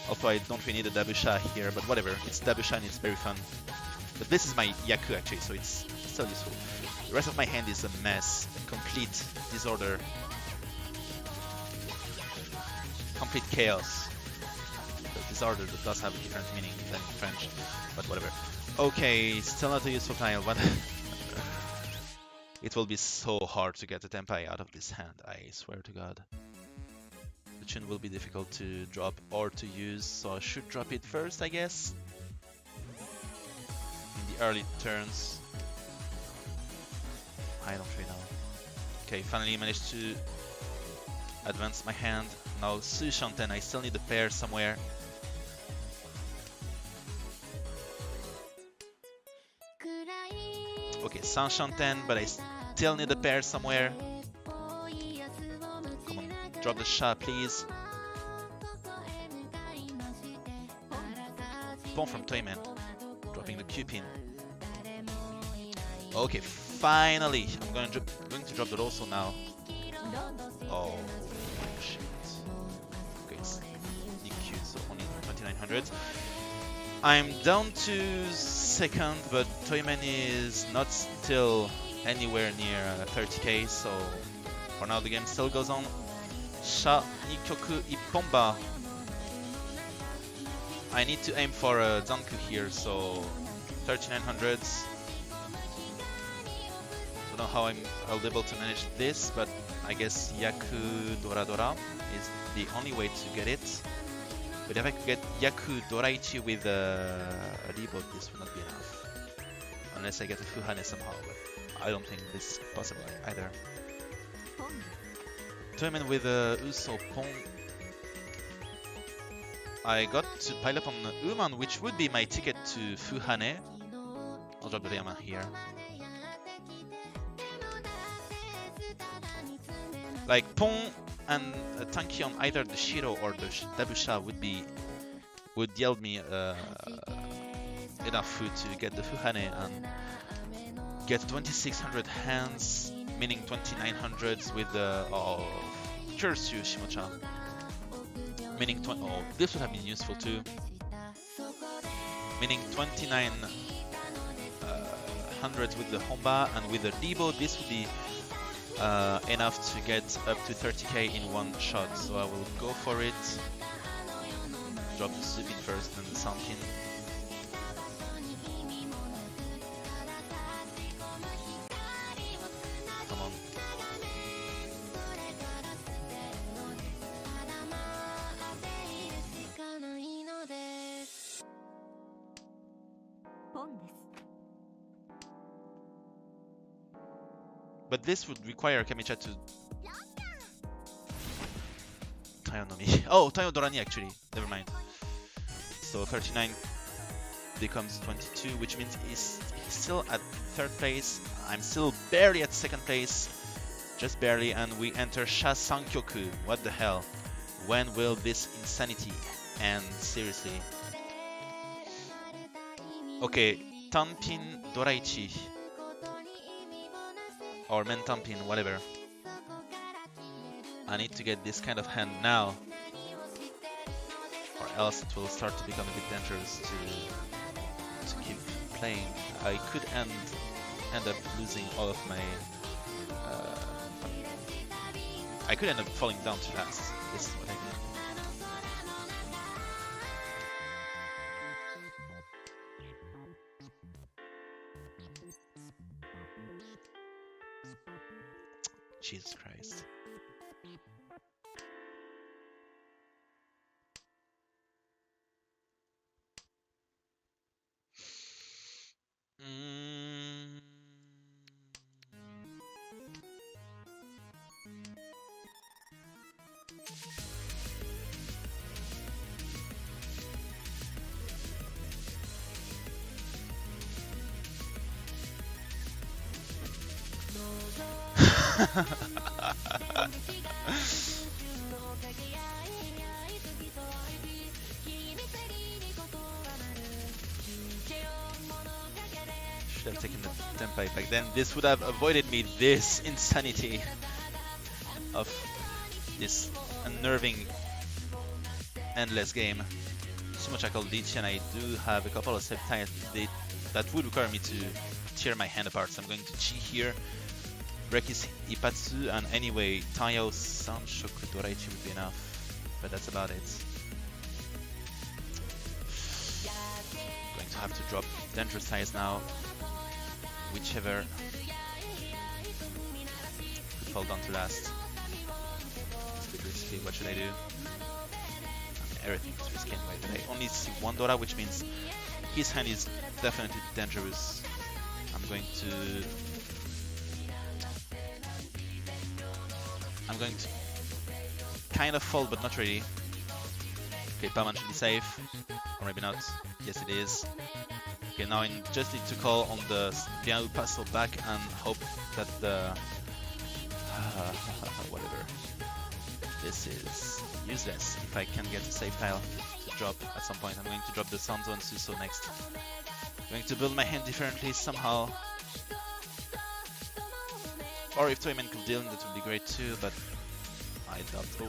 Although I don't really need a Dabusha here, but whatever. It's Dabusha and it's very fun. But this is my Yaku actually, so it's still useful. The rest of my hand is a mess. Complete disorder. Complete chaos. this order does have a different meaning than in French, but whatever. Okay, still not a useful tile, but it will be so hard to get the Tempai out of this hand, I swear to god. The Chun will be difficult to drop or to use, so I should drop it first, I guess. In the early turns. I don't really know. Okay, finally managed to advance my hand. Now Su Shanten, I still need a pair somewhere. Okay, San Shanten, but I still need a pair somewhere. Come on, drop the Sha, please. Pawn from Toyman, dropping the Q pin. Okay, finally, I'm going to drop the Rosso now. Oh shit. Okay, it's DQ, so only 2900. I'm down to second, but Toyman is not still anywhere near 30k, so for now the game still goes on. Sha, Nikyoku, Ipponba. I need to aim for a Zanku here, so 3900s. Don't know how I'll be able to manage this, but I guess Yaku Dora Dora is the only way to get it. But if I could get Yaku Doraichi with a reboot, this would not be enough. Unless I get a Fuhane somehow, but I don't think this is possible either. Toyman with a Uso Pong. I got to pile up on Uman, which would be my ticket to Fuhane. I'll drop the Ryama here. Like Pong and Tanki on either the Shiro or the Dabusha would yield me enough food to get the Fuhane and get 2600 hands, meaning 2900s with the curse you Shimocha. Meaning this would have been useful too. Meaning 29 hundreds with the Honba, and with the Debo this would be enough to get up to 30k in one shot. So I will go for it. Drop the Supin first, then the Sanpin. Come on. But this would require Kamicha to Tayo no Mi. Oh, Tayo Dorani actually. Never mind. So 39 becomes 22, which means he's still at third place. I'm still barely at second place. Just barely, and we enter Sha Sankyoku. What the hell? When will this insanity end? Seriously. Okay, Tanpin Doraichi. Or Mentampin, whatever. I need to get this kind of hand now, or else it will start to become a bit dangerous to keep playing. I could end up losing all of my... I could end up falling down too fast. This is what I mean. Jesus Christ. Should have taken the Tempai back then. This would have avoided me this insanity of this unnerving endless game. So much I call DT, and I do have a couple of tiles that would require me to tear my hand apart. So I'm going to Chi here, break his Ipatsu, and anyway, Tayo Sanshoku Doraichi would be enough. But that's about it. Going to have to drop dangerous size now. Whichever could fall down to last. It's a bit risky. What should I do? Everything is risky anyway, but I only see one Dora, which means his hand is definitely dangerous. I'm going to kind of fold, but not really. Okay, Paman should be safe. Or maybe not. Yes, it is. Okay, now I just need to call on the Bien ou Paso back and hope that the... whatever. This is useless. If I can get a safe tile to drop at some point, I'm going to drop the Sanzo and Suso next. I'm going to build my hand differently somehow. Or if Toyman could deal, that would be great too, but I doubt. Oh.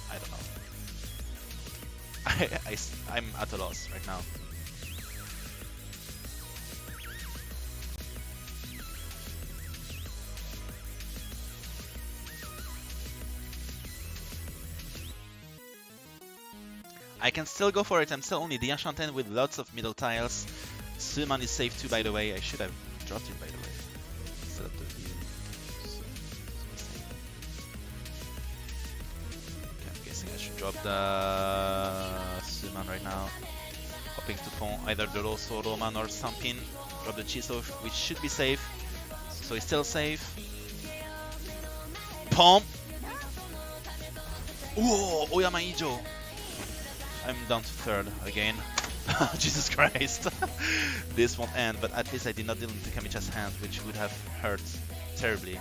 I don't know. I'm at a loss right now. I can still go for it. I'm still only the Enchanted with lots of middle tiles. Suman is safe too, by the way. I should have dropped it, by the way. Instead of the view. Okay, I'm guessing I should drop the Suman right now. Hoping to pon either the Rosso, Roman or Sampin. Drop the Chiso, which should be safe. So he's still safe. Pom! Whoa! Oyama Ijo! I'm down to third again. Jesus Christ. This won't end, but at least I did not deal into Kamicha's hand, which would have hurt terribly.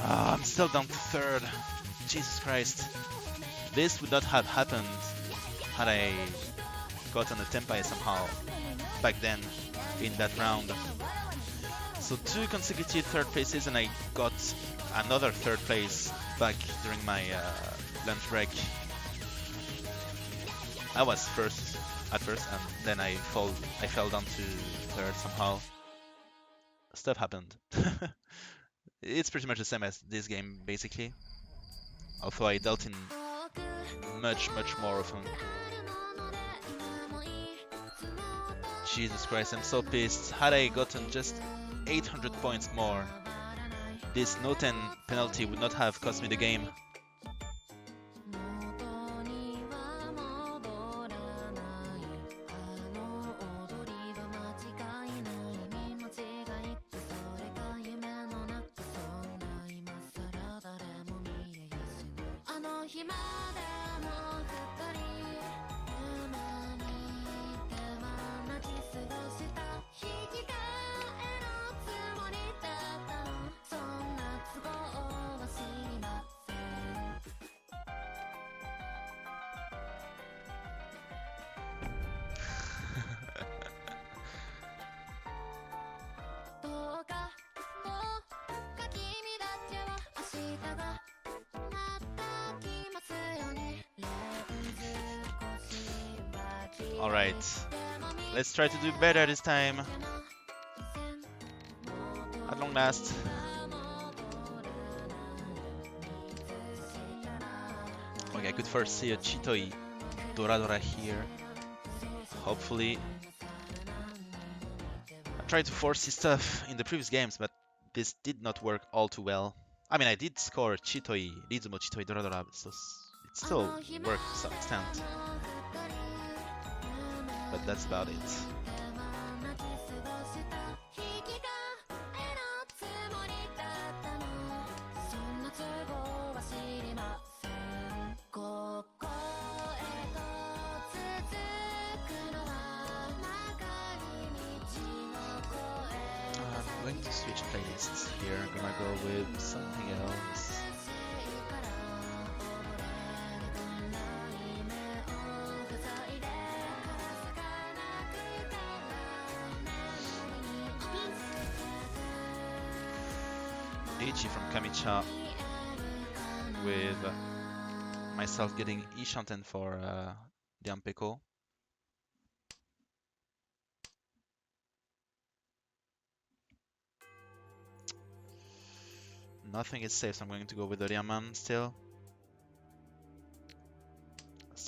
I'm still down to third. Jesus Christ. This would not have happened had I gotten a Tempai somehow back then in that round. So 2 consecutive third places, and I got another third place back during my lunch break. I was first at first, and then I fell down to third somehow. Stuff happened. It's pretty much the same as this game, basically. Although I dealt in much more often. Jesus Christ, I'm so pissed. Had I gotten just 800 points more, this no 10 penalty would not have cost me the game. Alright, let's try to do better this time. At long last. Okay, I could foresee a Chitoi Dora here. Hopefully. I tried to foresee stuff in the previous games, but this did not work all too well. I mean, I did score Chitoi, Rizumo Chitoi Dora, so it still worked to some extent. But that's about it. I'm going to switch playlists here. I'm gonna go with something else. Ichi from Kamicha, with myself getting Ishanten for Diampeko. Nothing is safe, so I'm going to go with the Ryaman still.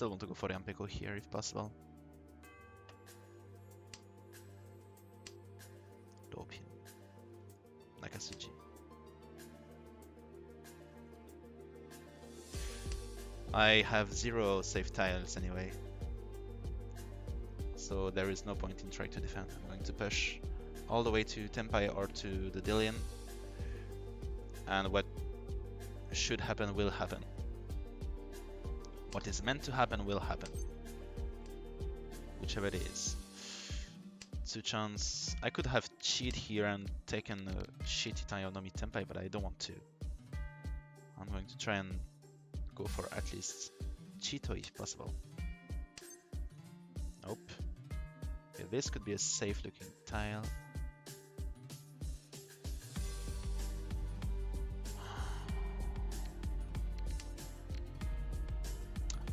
still want to go for the Ampeko here if possible. Lopin. Nakasuji. I have 0 safe tiles anyway, so there is no point in trying to defend. I'm going to push all the way to Tenpai or to the Dillion, and what should happen will happen. What is meant to happen will happen, whichever it is. 2 chance. I could have cheat here and taken a shitty Taionomi Tenpai, but I don't want to. I'm going to try and go for at least Cheeto if possible. Nope. Okay, this could be a safe looking tile.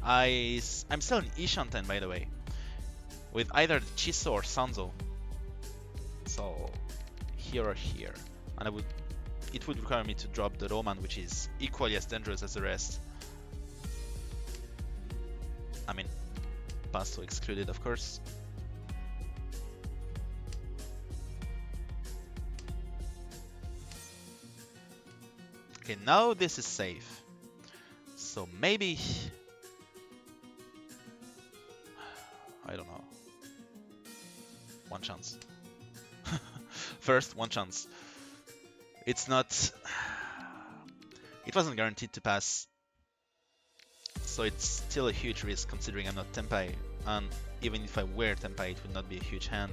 I'm still in Ishanten, by the way, with either Chiso or Sanzo. So here or here, and it would require me to drop the Roman, which is equally as dangerous as the rest. I mean, Pasto excluded, of course. Okay, now this is safe. So maybe... I don't know. 1 chance. First, 1 chance. It's not... It wasn't guaranteed to pass. So it's still a huge risk considering I'm not Tenpai, and even if I were Tenpai it would not be a huge hand.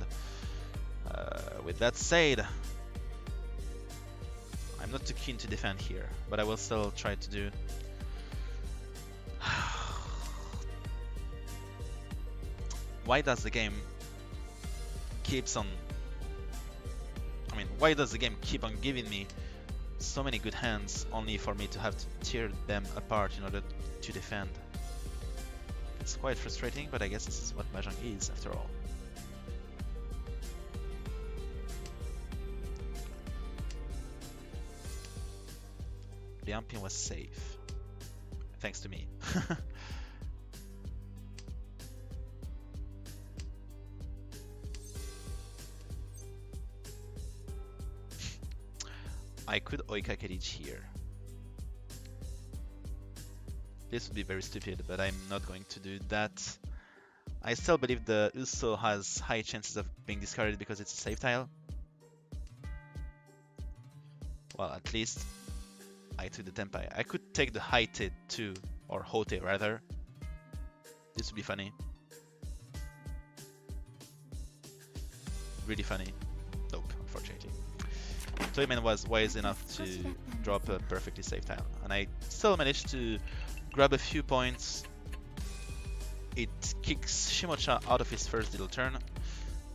With that said, I'm not too keen to defend here, but I will still try to do. Why does the game keeps on... I mean, why does the game keep on giving me so many good hands only for me to have to tear them apart in order to defend? It's quite frustrating, but I guess this is what Mahjong is after all. The Ampin was safe, thanks to me. I could Oika Kerich here. This would be very stupid, but I'm not going to do that. I still believe the Uso has high chances of being discarded because it's a safe tile. Well, at least I took the Tenpai. I could take the Haite too, or Hote rather. This would be funny. Really funny. Nope, unfortunately. Toyman was wise enough to drop a perfectly safe tile, and I still managed to grab a few points. It kicks Shimocha out of his first little turn,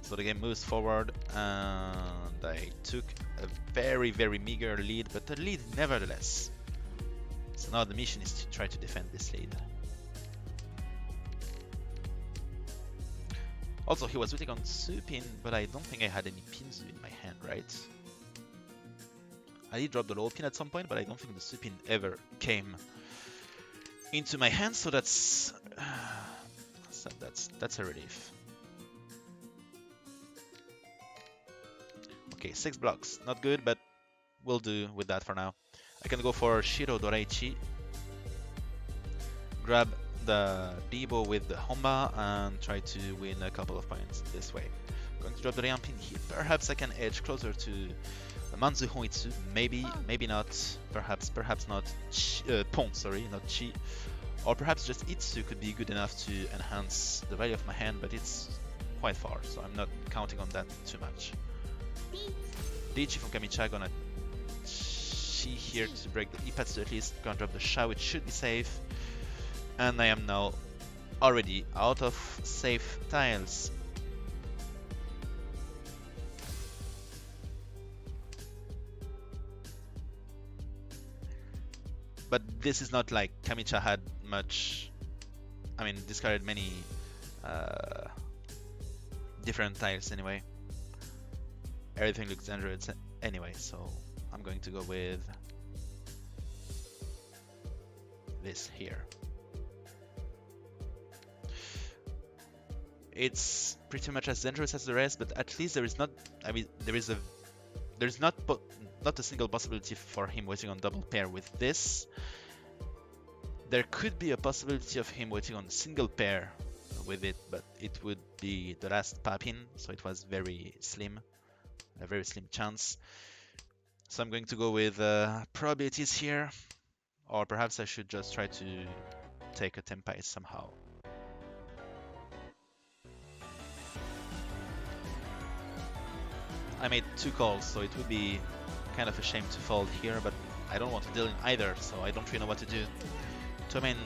so the game moves forward, and I took a very, very meager lead, but a lead nevertheless. So now the mission is to try to defend this lead. Also, he was waiting on Supin, but I don't think I had any Pinzu in my hand, right? I did drop the low pin at some point, but I don't think the Supin ever came into my hand, so that's a relief. Okay, 6 blocks, not good, but we'll do with that for now. I can go for Shiro Doraichi, grab the Debo with the Honba, and try to win a couple of points this way. I'm going to drop the Rianpin here. Perhaps I can edge closer to the Manzu Hoitsu. Maybe, maybe not. Perhaps not. Pon, sorry, not Chi. Or perhaps just Itsu could be good enough to enhance the value of my hand, but it's quite far, so I'm not counting on that too much. Dichi from Kamicha gonna Chi here to break the Ipatsu at least. Gonna drop the Sha, which should be safe. And I am now already out of safe tiles. But this is not like Kamicha had much, I mean, discarded many different tiles anyway. Everything looks dangerous anyway, so I'm going to go with this here. it's pretty much as dangerous as the rest, but at least there is not. I mean, there's not a single possibility for him waiting on double pair with this. There could be a possibility of him waiting on single pair with it, but it would be the last pap-in, so it was very slim, a very slim chance. So I'm going to go with probabilities here, or perhaps I should just try to take a tempai somehow. I made 2 calls, so it would be kind of a shame to fold here, but I don't want to deal in either, so I don't really know what to do. Tomen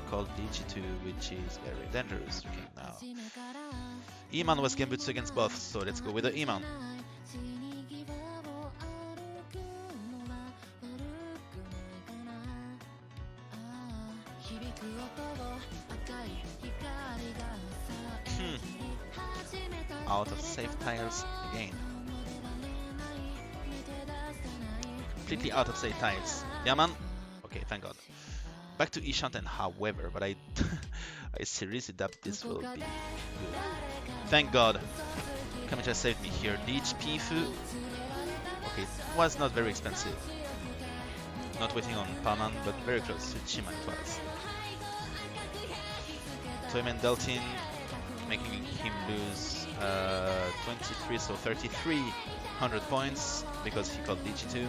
called Ichi2, which is very dangerous. Okay, now Iman was Genbutsu against both, so let's go with the Iman. Out of safe tiles again. Completely out of safe tiles. Yaman. Okay, thank God. Back to Ishanten, however, but I seriously doubt this will be good. Thank God. Kamicha saved me here. Leech Pifu. Okay, it was not very expensive. Not waiting on Paman, but very close to Chima it was. Toyman dealt in, making him lose 23, so 3,300 points because he called Ichi2.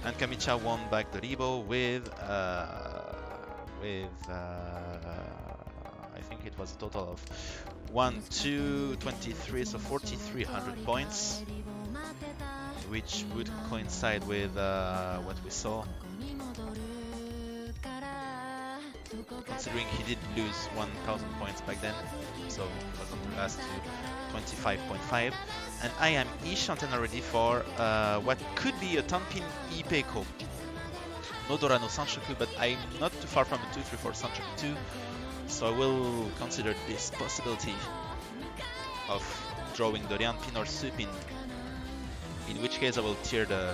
And Kamicha won back the Ribo with I think it was a total of 1, 2, 23, so 4,300 points, which would coincide with what we saw. Considering he did lose 1,000 points back then, so it was on the last to 25.5. And I am Ishanten already for what could be a Tanpin Ipeko. No Dora, no Sanshoku, but I'm not too far from a 2-3-4 Sanshoku 2, so I will consider this possibility of drawing the Rianpin or Supin, in which case I will tear the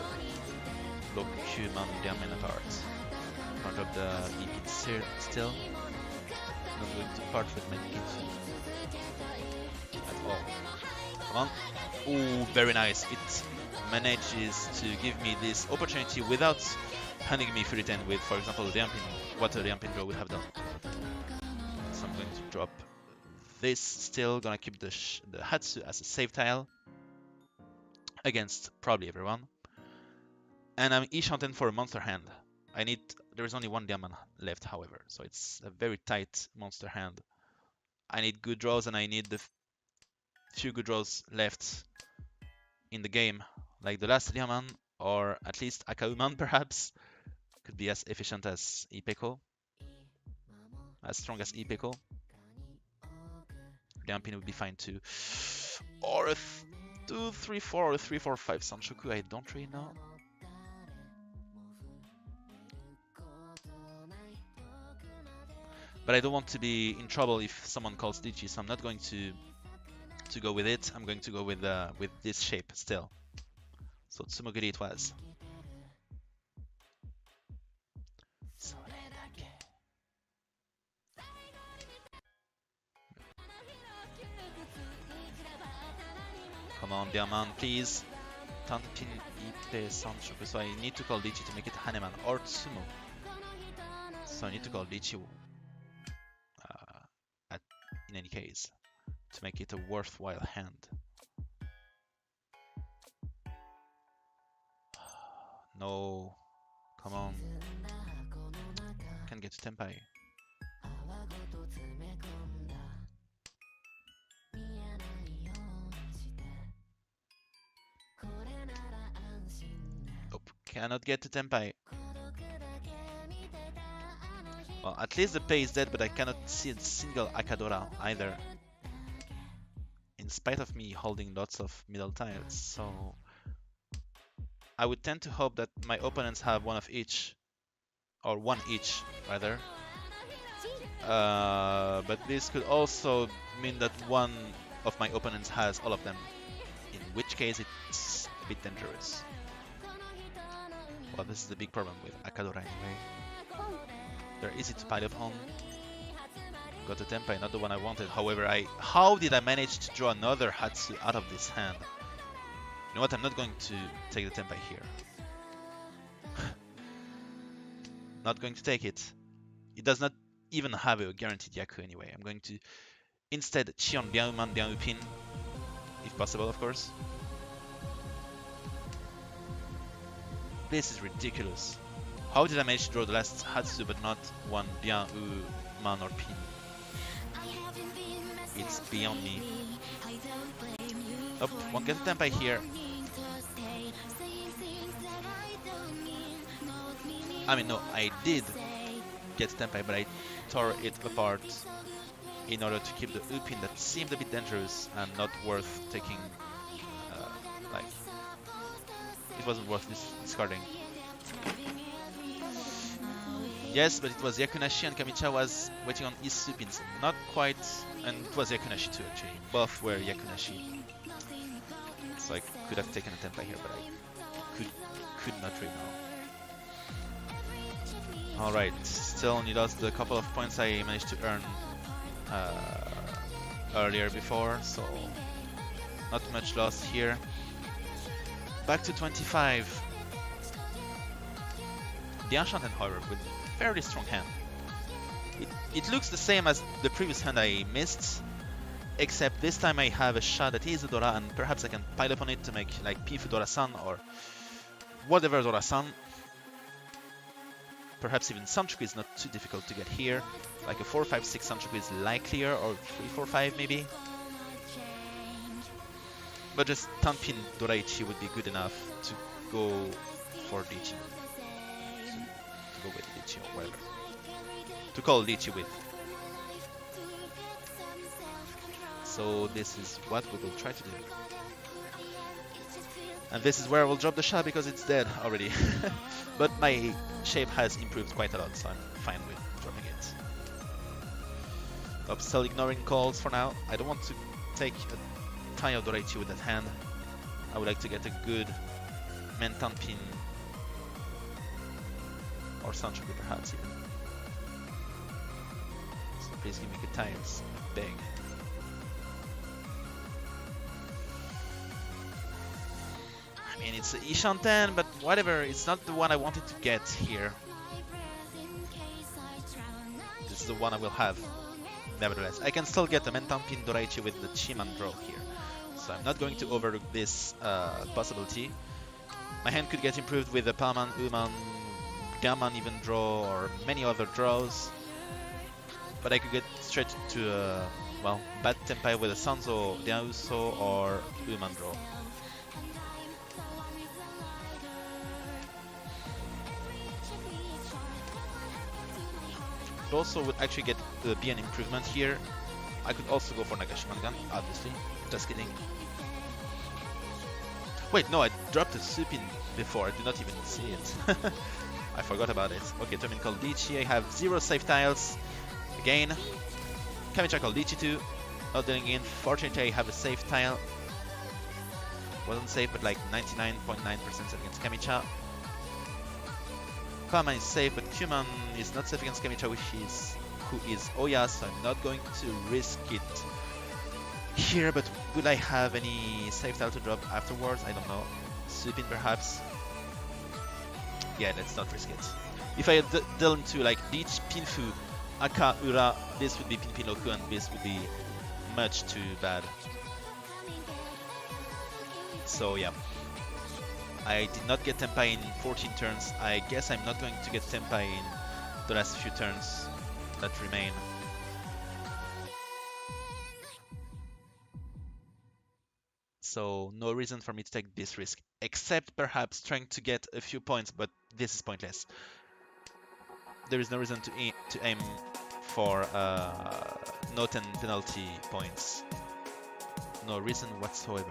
Lokuman Rianmen apart. In front of the Ipin still. Not going to part with my Ipin at all. Come on. Ooh, very nice. It manages to give me this opportunity without handing me 3-10 with, for example, Rianpin, what a Rianpin draw would have done. So I'm going to drop this, still gonna keep the Hatsu as a save tile against probably everyone. And I'm Ishanten for a monster hand. There is only 1 diamond left, however, so it's a very tight monster hand. I need good draws, and I need the few good draws left in the game, like the last diamond, or at least Akauman perhaps. Could be as efficient as Ipeko, as strong as Ipeko. Rianpin would be fine too. Or a 2-3-4 or a 3-4-5 Sanshoku, I don't really know. But I don't want to be in trouble if someone calls Dichi, so I'm not going to go with it. I'm going to go with this shape still. So Tsumogiri it was. Come on, Diamond, please. Tanpin Ipe Sanshoku. So I need to call Dichi to make it Haneman or Tsumo. So I need to call Dichi in any case to make it a worthwhile hand. No, come on. Can't get to Tempai. Nope, cannot get to Tempai. Well, at least the pay is dead, but I cannot see a single Akadora either. In spite of me holding lots of middle tiles, so I would tend to hope that my opponents have one of each, or one each rather. But this could also mean that one of my opponents has all of them, in which case it's a bit dangerous. Well, this is the big problem with Akadora anyway. They're easy to pile up on. got a Tenpai, not the one I wanted. However, how did I manage to draw another Hatsu out of this hand? You know what, I'm not going to take the Tenpai here. Not going to take it. It does not even have a guaranteed Yaku anyway. I'm going to instead Chi on Bianuman, Bianu Pin, if possible, of course. This is ridiculous. How did I manage to draw the last Hatsu but not one Bianu Man or Pin? It's beyond me. Oh, won't get the Tenpai here. I mean, no, I did get Tenpai, but I tore it apart in order to keep the Upin that seemed a bit dangerous and not worth taking, like, it wasn't worth discarding. Yes, but it was Yakunashi and Kamicha was waiting on his Upins. Not quite, and it was Yakunashi too actually. Both were Yakunashi. So I could have taken a Tenpai here, but I could not really now. Alright, still only lost the couple of points I managed to earn earlier before, so not much lost here. Back to 25. The Enchanted, however, with a fairly strong hand. It looks the same as the previous hand I missed, except this time I have a shot that is a Dora, and perhaps I can pile up on it to make like Pifu Dora-san or whatever Dora-san. Perhaps even Sanchoku is not too difficult to get here. Like a 4-5-6 Sanchoku is likelier, or 3-4-5 maybe. But just Tanpin Doraichi would be good enough to go for Lichi. To go with Lichi or whatever. To call Lichi with. So this is what we will try to do. And this is where I will drop the Sha because it's dead already. But my shape has improved quite a lot, so I'm fine with dropping it. I'm still ignoring calls for now. I don't want to take a Taio Doraichi with that hand. I would like to get a good Mentan Pin or Sanchoku perhaps even. So please give me good times. I beg. I mean, it's Ishanten, but whatever, it's not the one I wanted to get here. This is the one I will have, nevertheless. I can still get a Mentan Pin Doraichi with the Chiman draw here. So I'm not going to overlook this possibility. My hand could get improved with a Palman, Uman, Gaman even draw, or many other draws. But I could get straight to a, well, bad Tenpai with a Sanzo, Diauso, or Uman draw. Also would actually get be an improvement here. I could also go for Nagashimangan, obviously. Just kidding. Wait, no, I dropped a Supin before. I did not even see it. I forgot about it. Okay, Termin called Lichi. I have 0 safe tiles. Again. Kamicha called Lichi too. Not dealing in. Fortunately, I have a safe tile. Wasn't safe, but like 99.9% against Kamicha. Kama is safe, but Kuman is not safe against Kamicha, who is Oya, so I'm not going to risk it here. But will I have any safe tile to drop afterwards? I don't know. Supin perhaps. Yeah, let's not risk it. If I deal into like Leech, Pinfu, Aka, Ura, this would be Pinpinoku, and this would be much too bad. So yeah. I did not get Tenpai in 14 turns. I guess I'm not going to get Tenpai in the last few turns that remain. So no reason for me to take this risk, except perhaps trying to get a few points, but this is pointless. There is no reason to aim for no 10 penalty points. No reason whatsoever.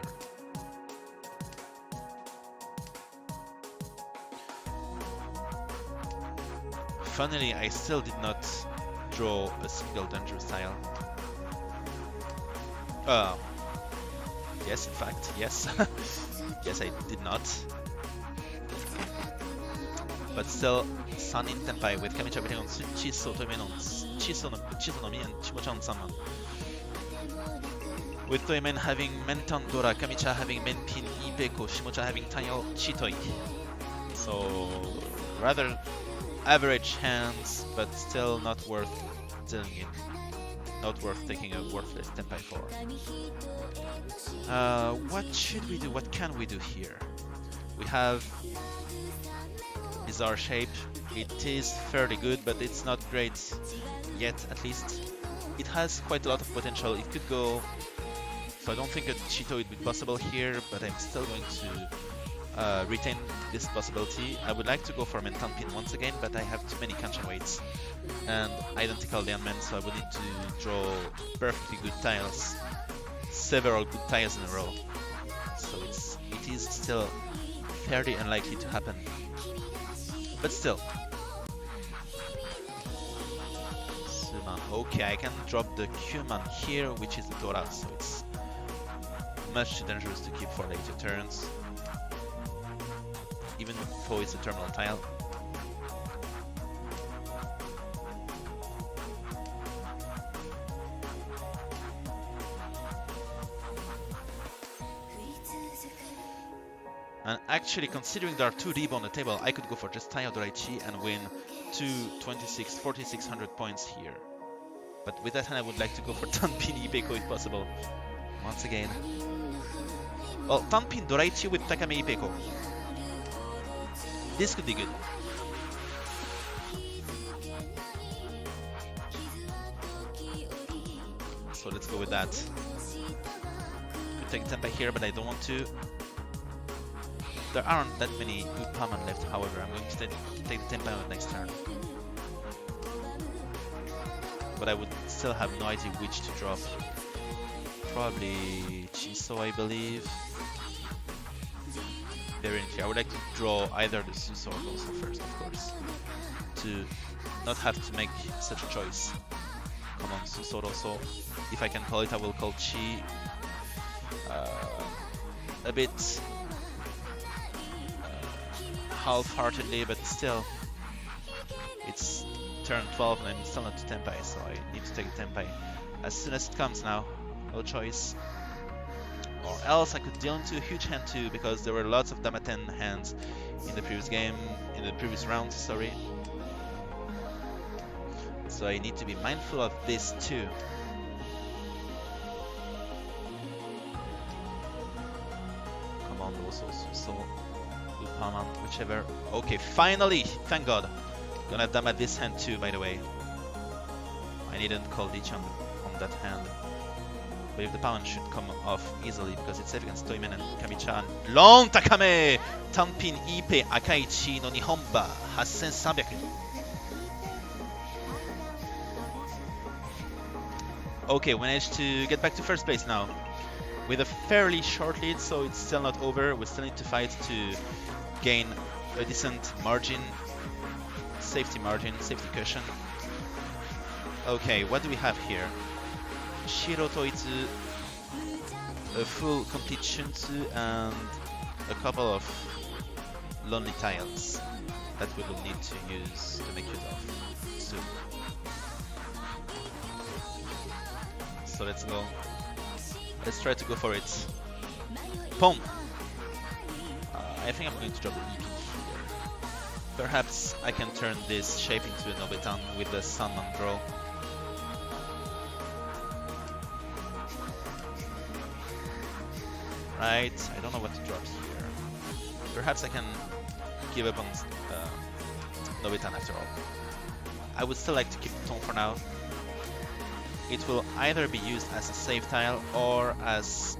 Funnily, I still did not draw a single dangerous tile. Yes, in fact, yes. Yes, I did not. But still, Sun in Tenpai with Kamicha betting on Chiso, Tomen on Chisonomi and Shimochan Sanman. With Toimen having Mentan Dora, Kamicha having Menpin Ipeko, Shimocha having Tanyo Chitoi. So rather average hands, but still not worth dealing in. Not worth taking a worthless Tenpai for. What should we do? What can we do here? We have Bizarre Shape. It is fairly good, but it's not great yet, at least. It has quite a lot of potential. It could go... So I don't think a Chito would be possible here, but I'm still going to retain this possibility. I would like to go for Mentanpin once again, but I have too many Kanchan weights and identical Lianmen, so I will need to draw perfectly good tiles, several good tiles in a row. So it is still fairly unlikely to happen, but still. Suman. Okay, I can drop the Qman here, which is the Dora, so it's much too dangerous to keep for later turns, even though it's a terminal tile. And actually, considering there are 2 Rebo on the table, I could go for just Taio Doraichi and win 4,600 points here. But with that hand, I would like to go for Tanpin Ipeko if possible. Once again. Well, Tanpin Doraichi with Takame Ipeko. This could be good. So let's go with that. Could take Tenpai here, but I don't want to. There aren't that many good Paman left, however. I'm going to take the Tenpai on the next turn. But I would still have no idea which to drop. Probably Chiso, I believe. Very unclear. I would like to draw either the Suso or Doso first, of course, to not have to make such a choice. Come on, Suso Doso. If I can call it, I will call Chi. A bit half-heartedly, but still, it's turn 12 and I'm still not to Tenpai, so I need to take a Tenpai as soon as it comes now. No choice. Or else I could deal into a huge hand too, because there were lots of Damaten hands in the previous game, in the previous round, sorry. So I need to be mindful of this too. Come on, also Suso, Lupaman, whichever. Okay, finally! Thank God! Gonna Dama this hand too, by the way. I needn't call Lichan on that hand. But if the Paman should come off easily because it's safe against Toimen and Kami-chan. Long Takame! Tanpin Ipe Akaichi no Nihonba 8300 yen. Okay, we managed to get back to first place now. With a fairly short lead, so it's still not over. We still need to fight to gain a decent margin. Safety margin, safety cushion. Okay, what do we have here? Shiro Toitsu, a full complete Shunsu, and a couple of lonely tiles that we will need to use to make use of soon. So let's go. Let's try to go for it. Pom! I think I'm going to drop the EP here. Perhaps I can turn this shape into a Nobetan with the Sanman draw. Right, I don't know what to drop here. Perhaps I can give up on Nobitan after all. I would still like to keep Tone for now. It will either be used as a save tile or as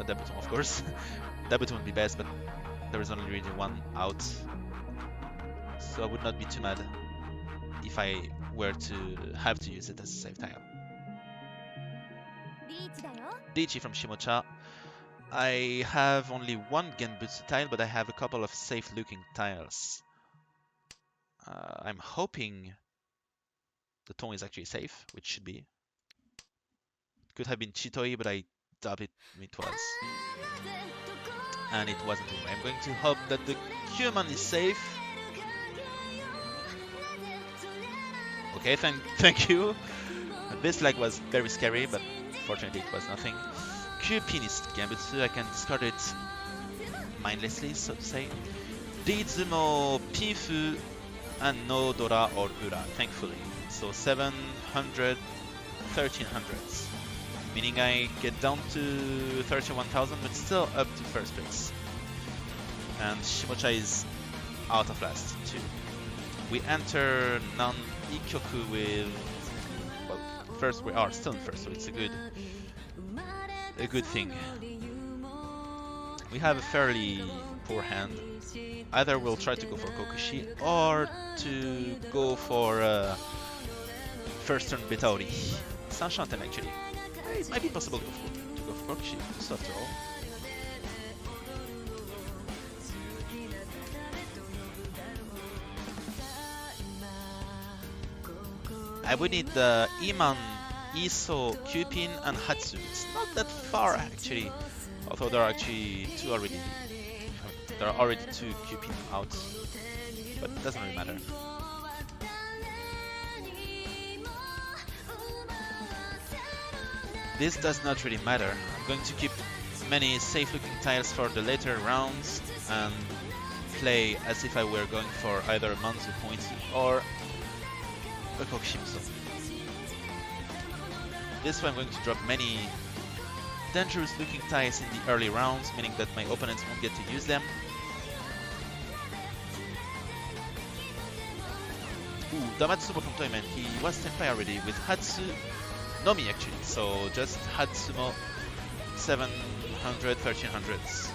Debuton, of course. Debuton would be best, but there is only really one out. So I would not be too mad if I were to have to use it as a save tile. Dichi from Shimocha. I have only one Genbutsu tile, but I have a couple of safe-looking tiles. I'm hoping the Tone is actually safe, which should be. Could have been Chitoi, but I doubt it was. And it wasn't. I'm going to hope that the Qman is safe. Okay, thank you. This leg was very scary, but fortunately it was nothing. Cupin is Gambitsu, I can discard it mindlessly, so to say. Dizumo, Pifu, and no Dora or Ura, thankfully. So 700, 1300s. Meaning I get down to 31,000, but still up to first place. And Shimocha is out of last, too. We enter non-Ikyoku with... Well, first we are still in first, so it's a good thing. We have a fairly poor hand. Either we'll try to go for Kokushi or to go for first turn Betaori. Sanshanten actually. It might be possible to go for Kokushi, just after all. I would need the Iman, Iso, Cupin, and Hatsu. It's not that far actually, although there are actually two already. There are already two Cupin out, but it doesn't really matter. This does not really matter. I'm going to keep many safe-looking tiles for the later rounds and play as if I were going for either a Manzu point or a Kokushimso. This way I'm going to drop many dangerous-looking tiles in the early rounds, meaning that my opponents won't get to use them. Ooh, Damatsumo from Toyman, he was Senpai already with Hatsu Nomi actually, so just Hatsumo 700, 1300s.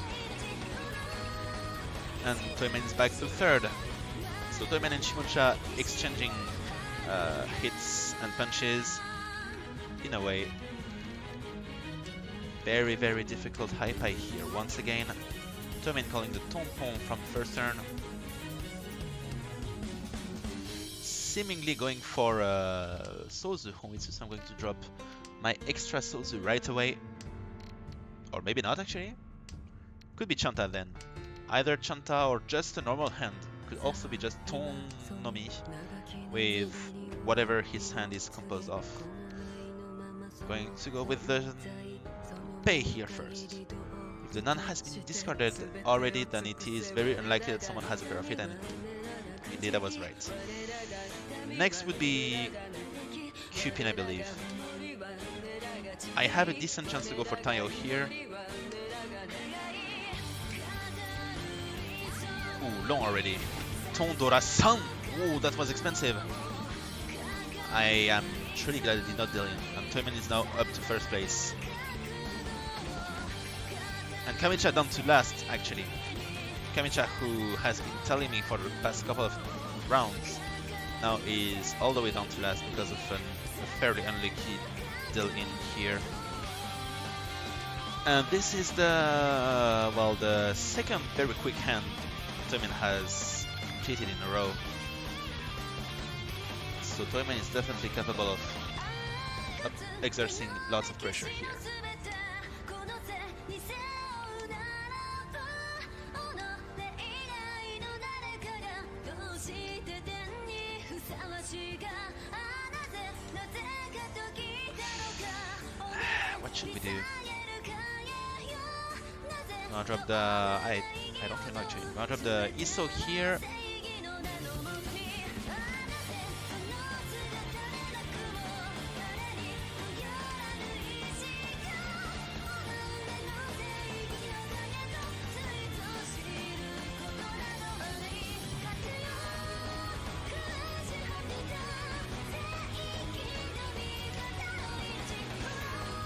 And Toyman is back to third. So Toyman and Shimocha exchanging hits and punches in a way. Very, very difficult high pie here once again. Toyman calling the Tonpon from first turn. Seemingly going for Sozu Honmitsu, so I'm going to drop my extra Sozu right away. Or maybe not actually. Could be Chanta then. Either Chanta or just a normal hand. Could also be just Ton Nomi with whatever his hand is composed of. Going to go with the Pei here first. If the Nan has been discarded already, then it is very unlikely that someone has a pair of it, and indeed I was right. Next would be Cupin, I believe. I have a decent chance to go for Taio here. Ooh, long already. Tondora-san! Ooh, that was expensive. I am truly glad I did not deal in. And Toyman is now up to first place. And Kamicha down to last, actually. Kamicha, who has been telling me for the past couple of rounds, now is all the way down to last because of a fairly unlucky deal in here. And this is the second very quick hand Toyman has completed in a row. So Toyman is definitely capable of exerting lots of pressure here. What should we do? I'll drop the... I don't really know actually. I'll drop the Iso here.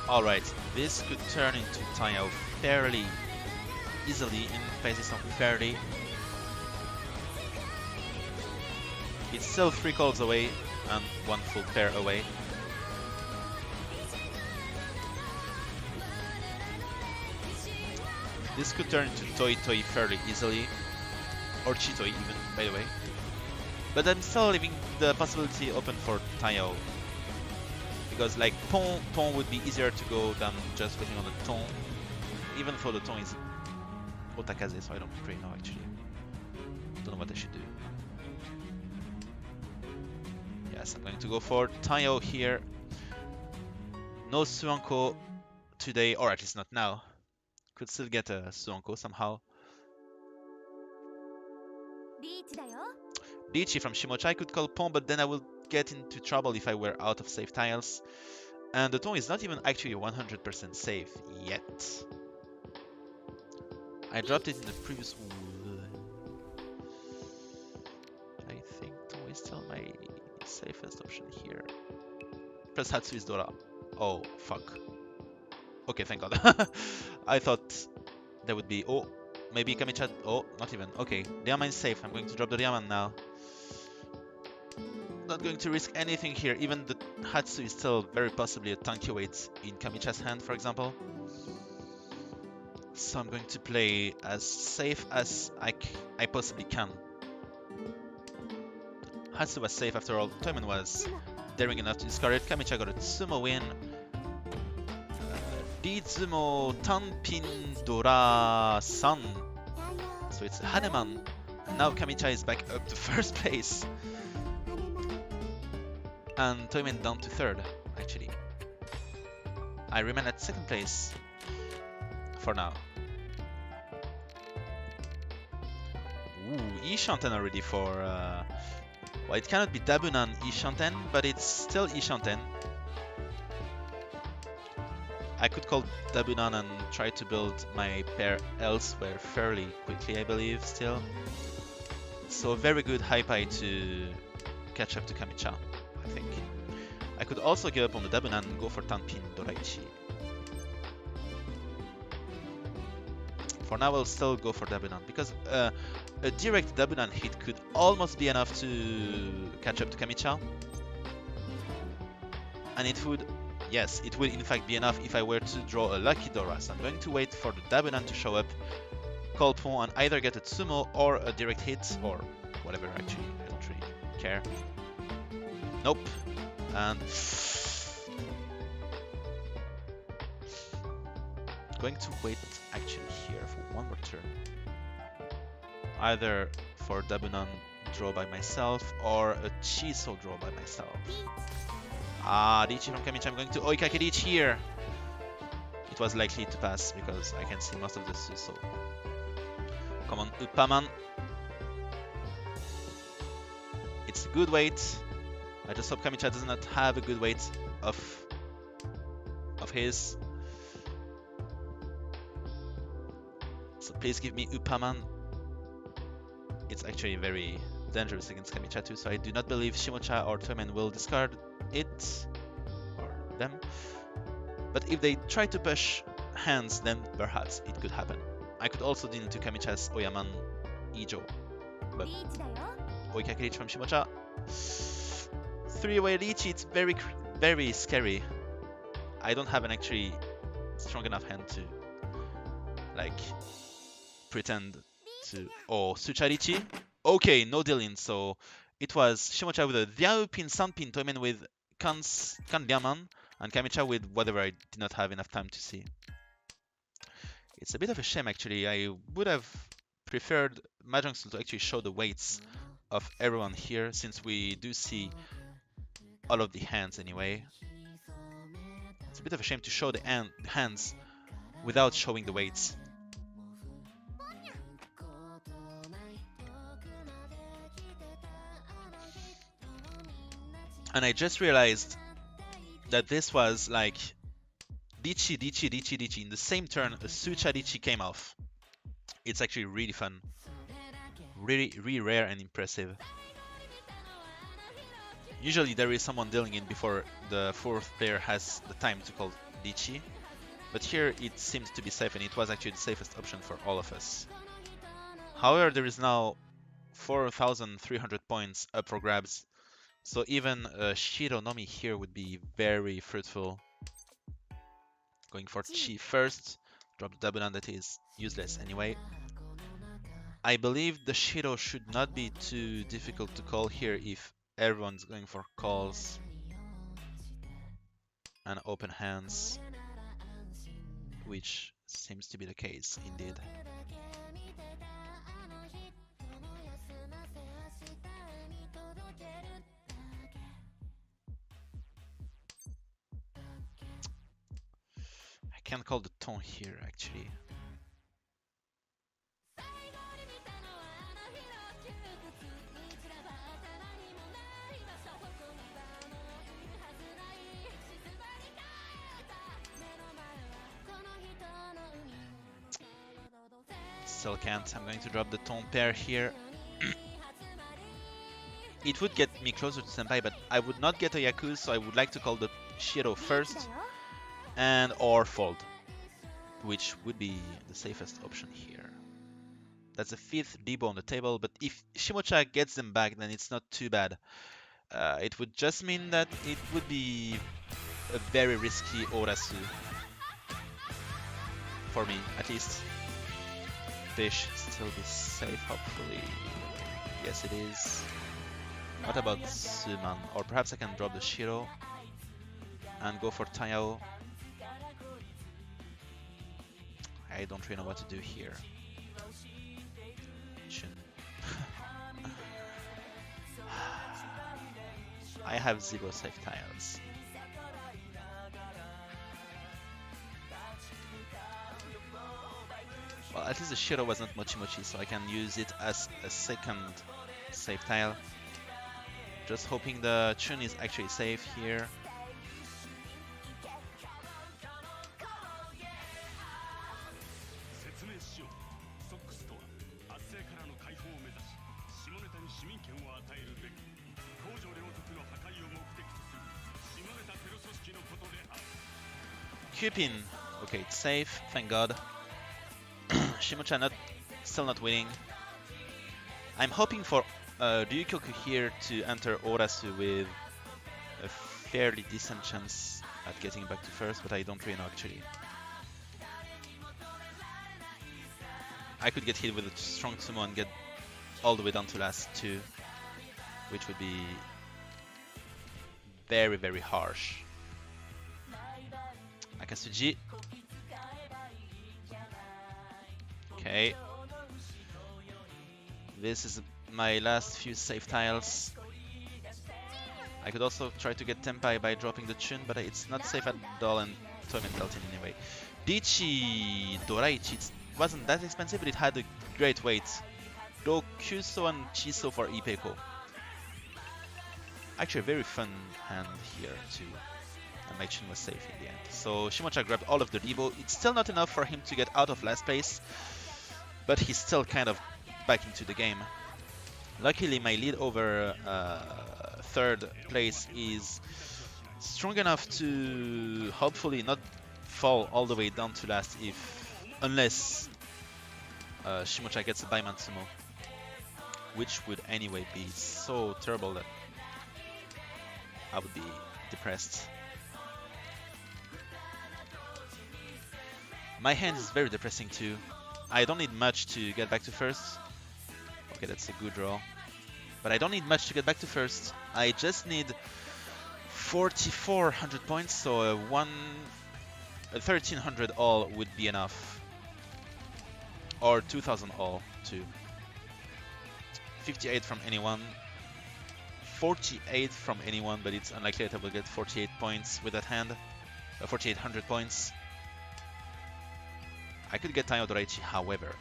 Alright, this could turn into Taio fairly easily in phases of fairly. It's still 3 calls away and 1 full pair away. This could turn into Toi Toi fairly easily, or Chitoi even, by the way. But I'm still leaving the possibility open for Taio. Because like Ton would be easier to go than just putting on the Ton. Even though the Ton is Otakaze, so I don't really know actually. Don't know what I should do. Yeah, Yes, I'm going to go for Tayo here. No Suanko today, or at least not now. Could still get a Suanko somehow. Lichi from Shimocha. I could call pawn, but then I will get into trouble if I were out of safe tiles. And the pawn is not even actually 100% safe yet. I dropped it in the previous... I think pawn is still my safest option here. Press Hatsu is Dora. Oh, fuck. Okay, thank god. I thought there would be... Oh, maybe Kamicha... Oh, not even. Okay, Ryaman is safe. I'm going to drop the Ryaman now. Not going to risk anything here. Even the Hatsu is still very possibly a tanky weight in Kamicha's hand, for example. So I'm going to play as safe as I possibly can. Hatsu was safe after all. Toyman was daring enough to discard it. Kamicha got a Tsumo win. Rizumo Tanpin Dora-san. So it's Haneman. And now Kamicha is back up to first place. And Toyman down to third, actually. I remain at second place for now. Ooh, Ishanten already for... well, it cannot be Dabunan Ishanten, but it's still Ishanten. I could call Dabunan and try to build my pair elsewhere fairly quickly, I believe, still. So very good Haipai to catch up to Kamicha, I think. I could also give up on the Dabunan and go for Tanpin Doraichi. For now, I'll still go for Dabunan, because a direct Dabunan hit could almost be enough to catch up to Kamicha. And it would, yes, it would in fact be enough if I were to draw a Lucky Dora. So I'm going to wait for the Dabunan to show up, call pawn, and either get a Tsumo or a direct hit, or whatever, actually, I don't really care. Nope. And going to wait actually here for one more turn. Either for Dabunan draw by myself or a Chiso draw by myself. Ah, Richi from Kamicha. I'm going to Oikake Richi here. It was likely to pass because I can see most of the Suso. Come on, Uppaman. It's a good weight. I just hope Kamicha does not have a good weight of his. So please give me Uppaman. It's actually very dangerous against Kamicha too, so I do not believe Shimocha or Toyman will discard it, or them. But if they try to push hands, then perhaps it could happen. I could also deal into Kamicha's Oyaman Ijo, but Oikake Richi from Shimocha. 3-way Richi, it's very scary. I don't have an actually strong enough hand to like pretend to... Oh, Sucha Richi? Okay, no dealing, so it was Shimocha with a Diao Pin Sanpin, Toyman with Kan Liaman, and Kamicha with whatever I did not have enough time to see. It's a bit of a shame actually. I would have preferred Mahjong Soul to actually show the weights of everyone here, since we do see all of the hands anyway. It's a bit of a shame to show the hands without showing the weights. And I just realized that this was like Richi, Richi, Richi, Richi. In the same turn, a Sucha Richi came off. It's actually really fun. Really rare and impressive. Usually there is someone dealing in before the fourth player has the time to call Richi. But here it seems to be safe, and it was actually the safest option for all of us. However, there is now 4,300 points up for grabs. So even Shiro Nomi here would be very fruitful. Going for Chi first. Drop the Dabunan, that is useless anyway. I believe the Shiro should not be too difficult to call here if everyone's going for calls and open hands, which seems to be the case indeed. can't call the tone here, actually. Still can't. I'm going to drop the tone pair here. It would get me closer to Senpai, but I would not get a Yakuza, so I would like to call the Shiro first and or fold, which would be the safest option here. That's the 5th Bibo on the table, but if Shimocha gets them back, then it's not too bad. It would just mean that it would be a very risky Orasu. For me, at least. Fish still be safe, hopefully. Yes, it is. What about Suman? Or perhaps I can drop the Shiro and go for Tayao. I don't really know what to do here. Chun. I have 0 safe tiles. Well, at least the Shiro was not Mochi Mochi, so I can use it as a second safe tile. Just hoping the Chun is actually safe here. Cupin, okay, it's safe, thank God. Shimocha still not winning. I'm hoping for Ryukyoku here to enter Orasu with a fairly decent chance at getting back to first, but I don't really know actually. I could get hit with a strong sumo and get all the way down to last 2, which would be very, very harsh. Akatsuji. Okay. This is my last few safe tiles. I could also try to get Tenpai by dropping the Chun, but it's not safe at all and Toyman dealt in anyway. Dichi Doraichi, it wasn't that expensive, but it had a great weight. Dokuso and Chiso for Ipeko. Actually a very fun hand here too. And my Chun was safe in the end. So Shimocha grabbed all of the Rebo. It's still not enough for him to get out of last place, but he's still kind of back into the game. Luckily my lead over 3rd place is strong enough to hopefully not fall all the way down to last unless Shimocha gets a Baiman Sumo, which would anyway be so terrible that I would be depressed. My hand is very depressing too. I don't need much to get back to first. Okay, that's a good draw. But I don't need much to get back to first. I just need 4,400 points, so a 1,300 all would be enough. Or 2,000 all too. 58 from anyone. 48 from anyone, but it's unlikely that I will get 48 points with that hand. 4,800 points. I could get Taiyo Doraichi, however,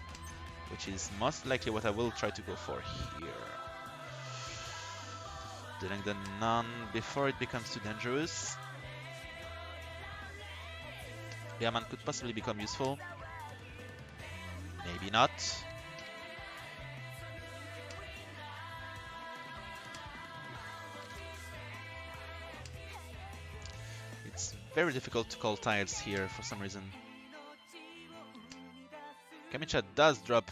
which is most likely what I will try to go for here. Dealing the Nun before it becomes too dangerous. Yaman could possibly become useful. Maybe not. It's very difficult to call tiles here for some reason. Kamicha does drop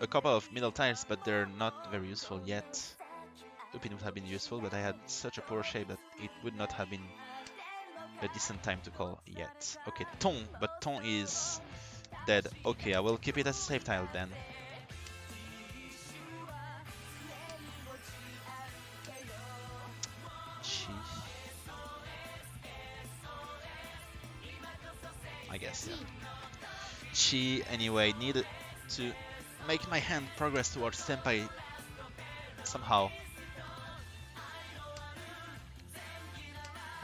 a couple of middle tiles, but they're not very useful yet. Upin would have been useful, but I had such a poor shape that it would not have been a decent time to call yet. Okay, Ton, but Ton is dead. Okay, I will keep it as a safe tile then. I guess, yeah. Chi, anyway, needed to make my hand progress towards Senpai somehow.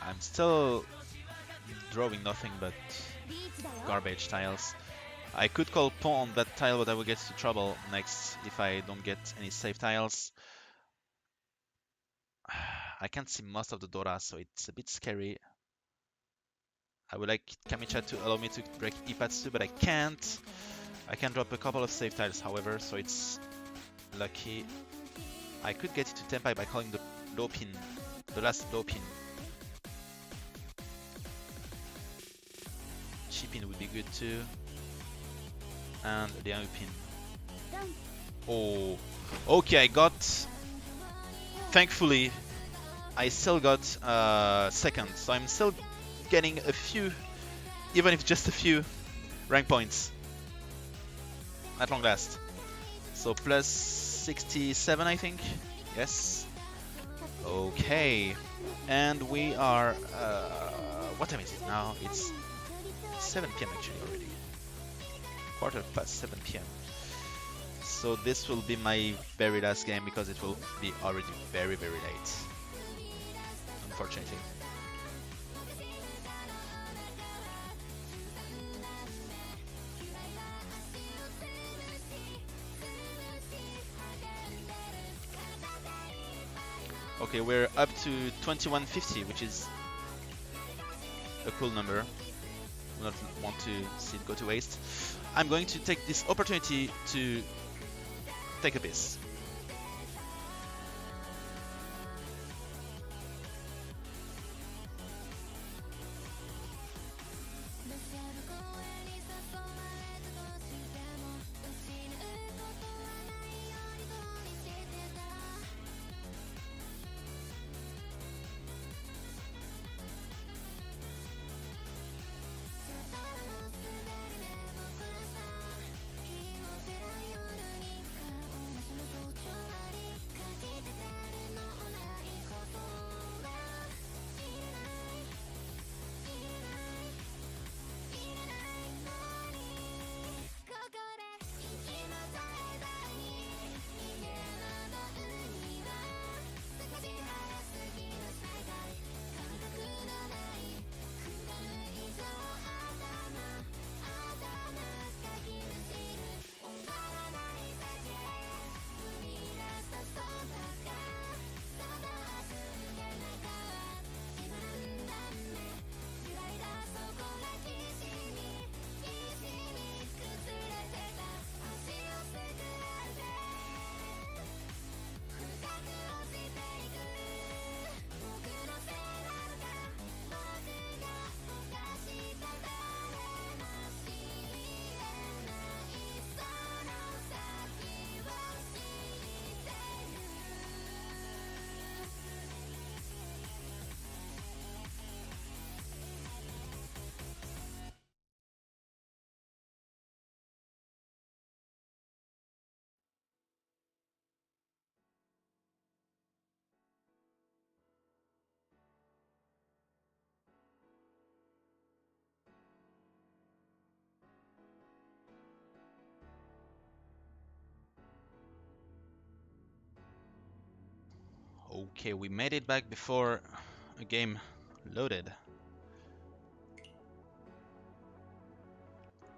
I'm still drawing nothing but garbage tiles. I could call pawn on that tile, but I will get into trouble next if I don't get any safe tiles. I can't see most of the Dora, so it's a bit scary. I would like Kamicha to allow me to break Ipatsu, but I can't. I can drop a couple of safe tiles, however, so it's lucky. I could get it to Tenpai by calling the low pin, the last low pin. Chi-pin would be good too. And Liang pin. Oh, okay, I got... Thankfully, I still got second, so I'm still getting a few, even if just a few, rank points at long last. So plus 67, I think. Yes. Okay. And we are... what time is it now? It's 7 PM actually already. Quarter past 7 PM. So this will be my very last game because it will be already very, very late. Unfortunately. Okay, we're up to 2150, which is a cool number. Do not want to see it go to waste. I'm going to take this opportunity to take a piss. Okay, we made it back before a game loaded.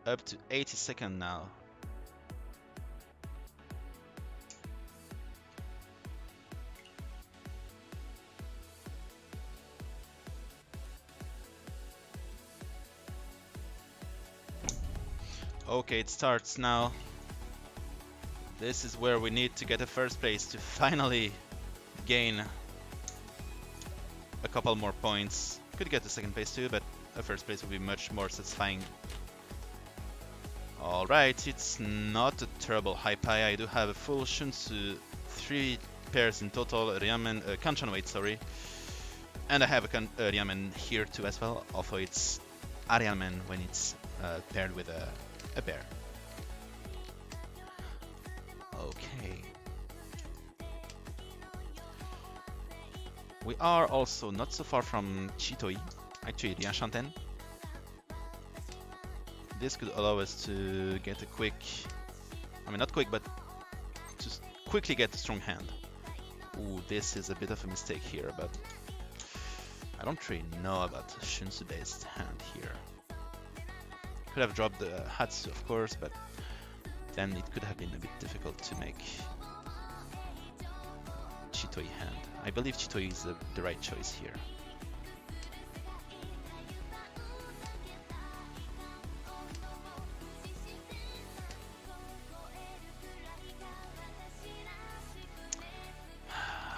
Up to 80 seconds now. Okay, it starts now. This is where we need to get a first place to finally gain a couple more points. Could get the second place too, but a first place would be much more satisfying. Alright, it's not a terrible high pie. I do have a full Shunsu, 3 pairs in total, Kanchan weight, sorry. And I have a Ryamen here too as well, although it's Ariamen when it's paired with a bear. Okay. We are also not so far from Chitoi, actually Ryanshanten. This could allow us to get a quick, I mean not quick, but to quickly get a strong hand. Ooh, this is a bit of a mistake here, but I don't really know about Shunsu based hand here. Could have dropped the Hatsu, of course, but then it could have been a bit difficult to make Chitoi hand. I believe Chitoi is the right choice here.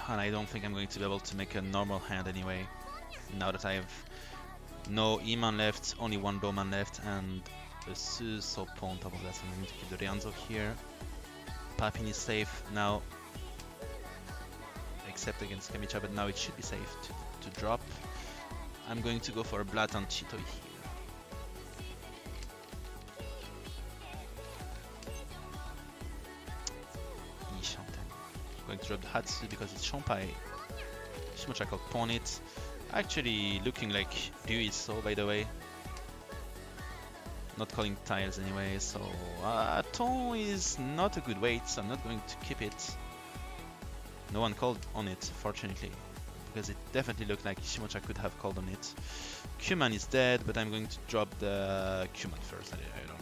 And I don't think I'm going to be able to make a normal hand anyway, now that I have no E-man left, only one Do-man left, and a Suso pawn on top of that. So I'm going to keep the Rianzo here. Papin is safe now, except against Kamicha, but now it should be safe to drop. I'm going to go for a blatant Chitoi here. Going to drop the Hatsu because it's Shonpai. Shimocha called pawn it. Actually looking like Ryuiso, by the way. Not calling tiles anyway, so Ton is not a good weight, so I'm not going to keep it. No one called on it, fortunately, because it definitely looked like Shimocha could have called on it. Q-man is dead, but I'm going to drop the Q-man first. I don't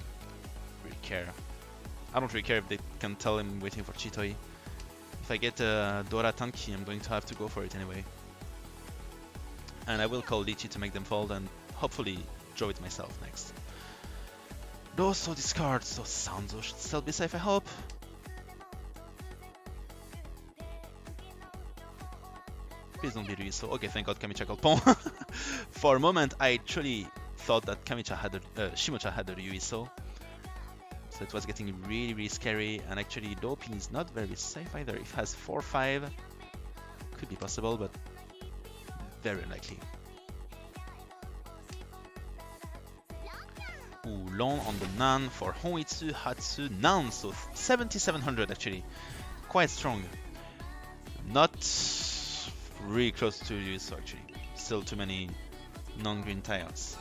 really care. I don't really care if they can tell him waiting for Chitoi. If I get Dora Tanki, I'm going to have to go for it anyway. And I will call Lichi to make them fold and hopefully draw it myself next. Doso discards, so Sanzo should still be safe, I hope. Please don't be Ryuiso. Okay, thank God Kamicha called pawn. For a moment, I truly thought that Kamicha had Shimocha had a Ryuiso. So it was getting really scary, and actually Dopin is not very safe either. If it has 4-5, could be possible, but very unlikely. Oolong on the Nan for Honitsu, Hatsu, Nan, so 7700 actually. Quite strong. Not really close to Ryuiso actually. Still too many non-green tiles.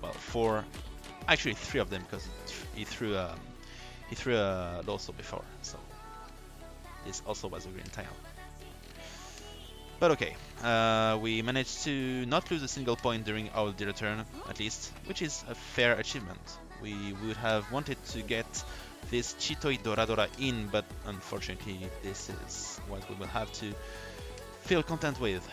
Well, 4. Actually, 3 of them because he threw a Loso before, so this also was a green tile. But okay, we managed to not lose a single point during our dealer turn, at least, which is a fair achievement. We would have wanted to get this Chitoi Doradora in, but unfortunately, this is what we will have to feel content with.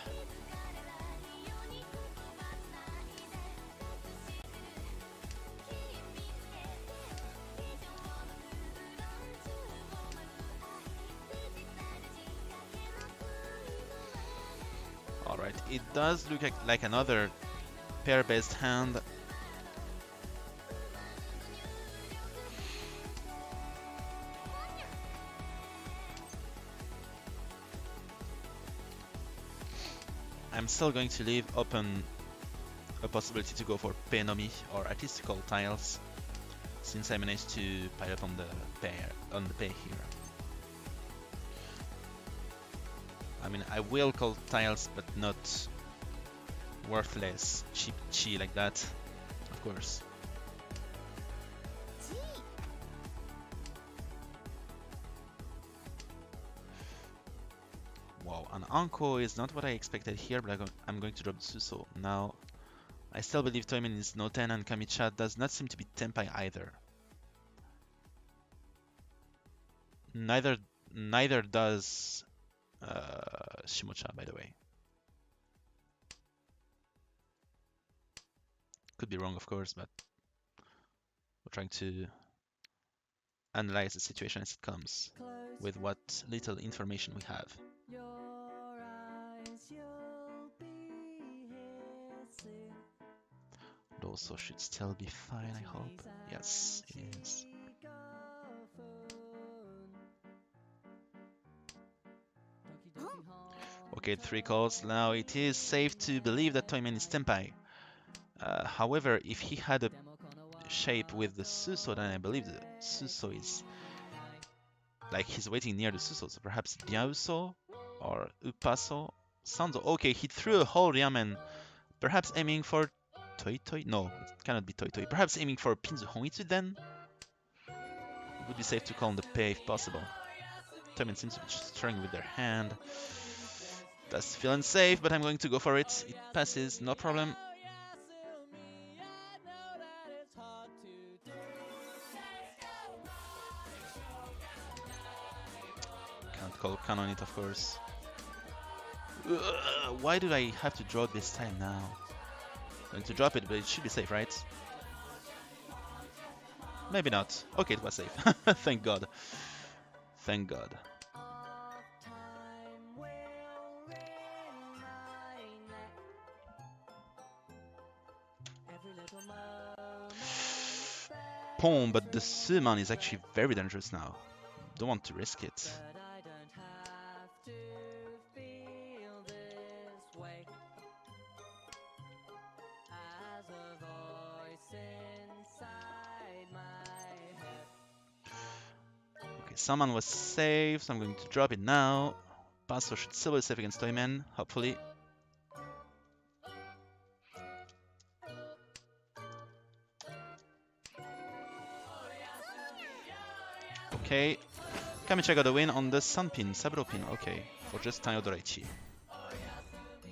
Alright, it does look like another pair-based hand. I'm still going to leave open a possibility to go for Penomi, or at least to call tiles, since I managed to pile up on the pair here. I mean, I will call tiles, but not worthless, cheap chi like that, of course. Wow, an Anko is not what I expected here, but I'm going to drop Suso. Now, I still believe Toimen is no 10 and Kamicha does not seem to be Tenpai either. Neither does Shimocha, by the way. Could be wrong, of course, but we're trying to analyze the situation as it comes with what little information we have. Also should still be fine, I hope. Yes, it is. Okay, 3 calls. Now it is safe to believe that Toimen is Tenpai. However, if he had a shape with the Suso, then I believe the Suso is like he's waiting near the Suso. So perhaps Byauso or Upaso. Sanzo. Okay, he threw a whole Ryamen, perhaps aiming for Toitoi? No, it cannot be Toitoi. Perhaps aiming for Pinzu Honitsu then? It would be safe to call on the pay if possible. Toimen seems to be struggling with their hand. Does feel unsafe, but I'm going to go for it. It passes, no problem. call cannon it, of course. Why do I have to draw this time now? I'm going to drop it, but it should be safe, right? Maybe not. Okay, it was safe. Thank God. Thank God. Pawn, but the summon is actually very dangerous now. Don't want to risk it. Okay, summon was safe, so I'm going to drop it now. Passo should still be safe against Toyman, hopefully. Okay, Kamicha got a win on the Sun Pin, Saburo Pin, okay, for just Taio Doraichi.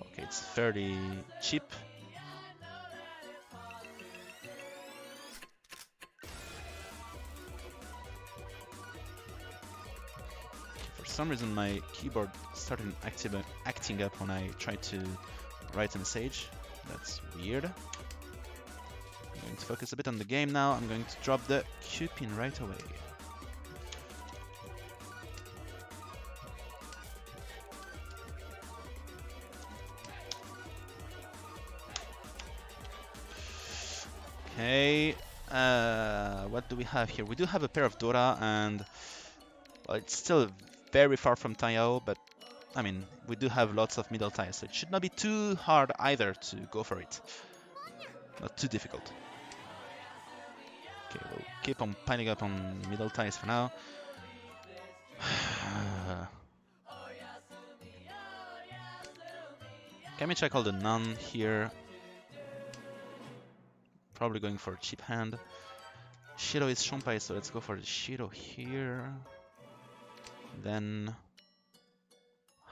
Okay, it's fairly cheap. For some reason my keyboard started acting up when I tried to write a message. That's weird. I'm going to focus a bit on the game now. I'm going to drop the Q pin right away. Okay, what do we have here? We do have a pair of Dora, and well, it's still very far from Taiyao, but I mean, we do have lots of middle ties, so it should not be too hard either to go for it. Not too difficult. Okay, we'll keep on piling up on middle ties for now. Kamicha called a nun here. Probably going for a cheap hand. Shiro is Shompai, so let's go for the Shiro here. Then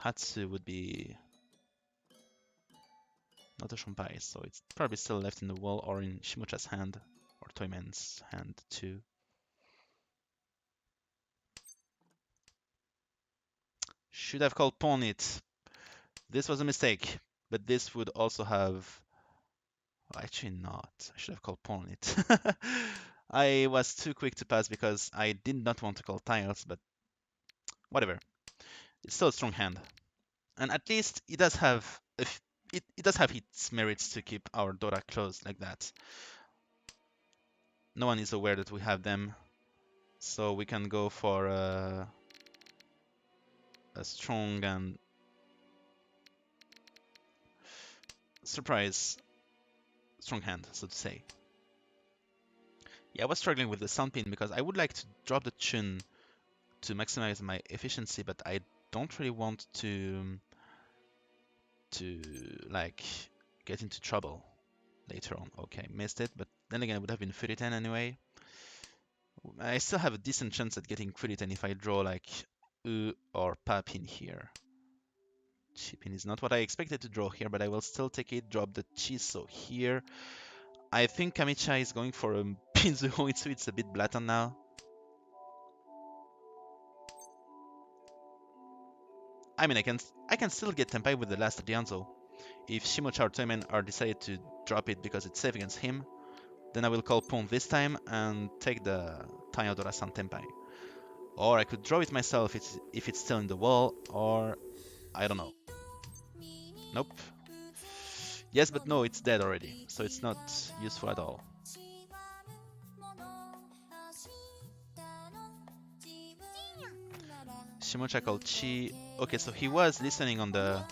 Hatsu would be not a Shompai, so it's probably still left in the wall or in Shimocha's hand or Toyman's hand too. Should have called pawn it. This was a mistake, but this would also have... Well, actually not. I should have called pawn it. I was too quick to pass because I did not want to call tiles, but whatever. It's still a strong hand. And at least it does have it does have its merits to keep our Dora closed like that. No one is aware that we have them, so we can go for a strong and strong hand, so to say. Yeah, I was struggling with the Sun Pin because I would like to drop the Chun to maximize my efficiency, but I don't really want to like get into trouble later on. Okay, missed it, but then again it would have been 30-10 anyway. I still have a decent chance at getting 30-10 if I draw like U or Pa pin here. Chi pin is not what I expected to draw here, but I will still take it, drop the Chiso here. I think Kamicha is going for a Pinzu Hoitsu, it's a bit blatant now. I mean, I can still get Tenpai with the last Dianzo. If Shimocha or Toyman are decided to drop it because it's safe against him, then I will call pawn this time and take the Taiyodora-san Tenpai. Or I could draw it myself if it's still in the wall, or I don't know. Nope. Yes, but no, it's dead already, so it's not useful at all. Shimocha called Chi. Okay, so he was listening on the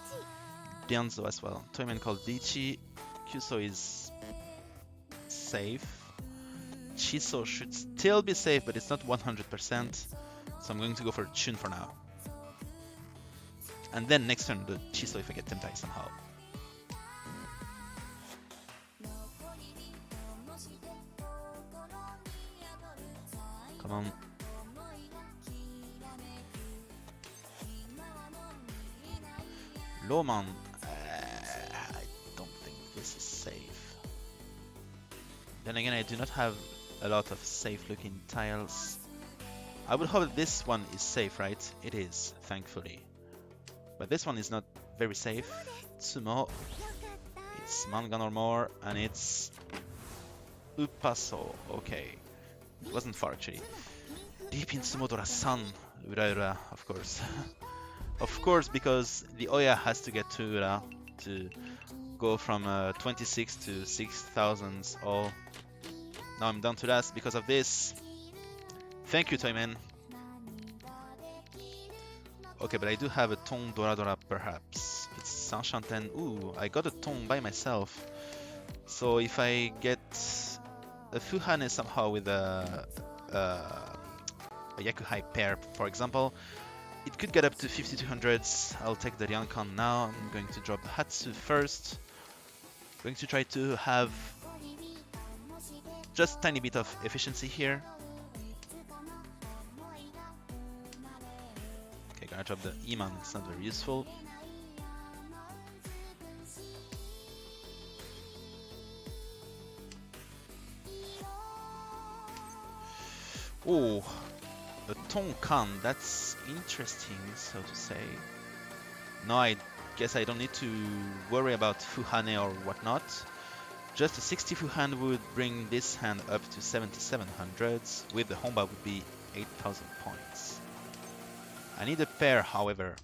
Dianzo as well. Toyman called Dichi. Kyuso is safe. Chiso should still be safe, but it's not 100%. So I'm going to go for Chun for now. And then next turn the Chiso if I get Tenpai somehow. Come on. Lawman. I don't think this is safe. Then again, I do not have a lot of safe looking tiles. I would hope that this one is safe, right? It is, thankfully. But this one is not very safe. Tsumo. It's Mangan or more, and it's Upaso. Okay. It wasn't far actually. Deep in Tsumodora-san. Ura, of course. Of course, because the Oya has to get to Ura to go from 26 to 6,000 all. Now I'm down to last because of this. Thank you, Toyman. Okay, but I do have a Tong Dora perhaps. It's Sanshanten. Ooh, I got a Tong by myself. So if I get a Fuhane somehow with a Yakuhai pair, for example, it could get up to 5200s. I'll take the Ryankan now. I'm going to drop the Hatsu first. Going to try to have just a tiny bit of efficiency here. Okay, gonna drop the Iman, it's not very useful. Oh, the Tonkan, that's interesting, so to say. No, I guess I don't need to worry about Fuhane or whatnot. Just a 60 Fuhan would bring this hand up to 7700s. With the Honba would be 8000 points. I need a pair, however.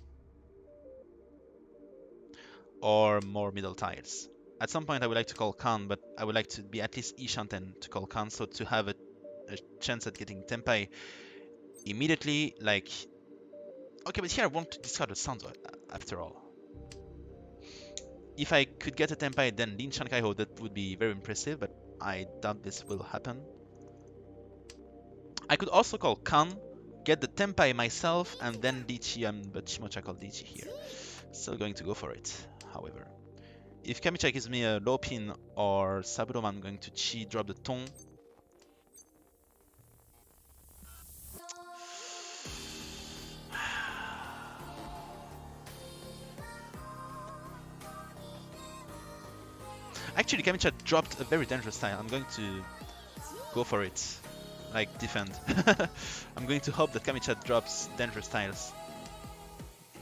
Or more middle tiles. At some point I would like to call Khan, but I would like to be at least Ishanten to call Khan, so to have a chance at getting Tenpai immediately, like... Okay, but here I want to discard the Sanzo after all. If I could get a Tenpai, then Lin Shan Kaiho, that would be very impressive, but I doubt this will happen. I could also call Kan, get the Tenpai myself, and then Dichi, but Shimocha called Dichi here. Still going to go for it, however. If Kamicha gives me a low pin or Saburoman, I'm going to Chi drop the Tong. Actually, Kamicha dropped a very dangerous tile. I'm going to go for it. Like, defend. I'm going to hope that Kamicha drops dangerous tiles.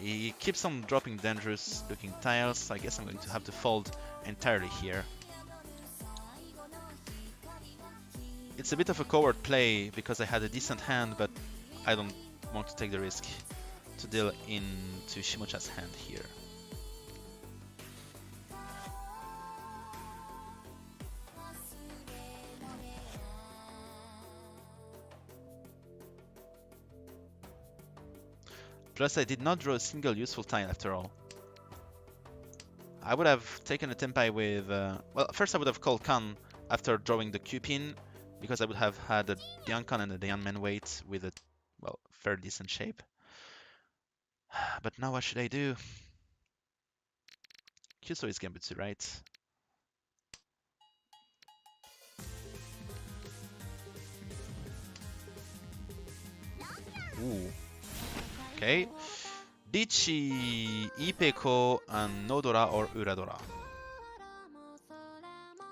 He keeps on dropping dangerous looking tiles, so I guess I'm going to have to fold entirely here. It's a bit of a coward play because I had a decent hand, but I don't want to take the risk to deal into Shimocha's hand here. Plus, I did not draw a single useful tile after all. I would have taken a Tenpai with... well, first I would have called Kan after drawing the Q-pin, because I would have had a Diankan and a Dianmen weight with a, well, fair decent shape. But now what should I do? Kyuso is Gambutsu, right? Ooh. Okay. Dichi, Ipeko, and Nodora or Uradora.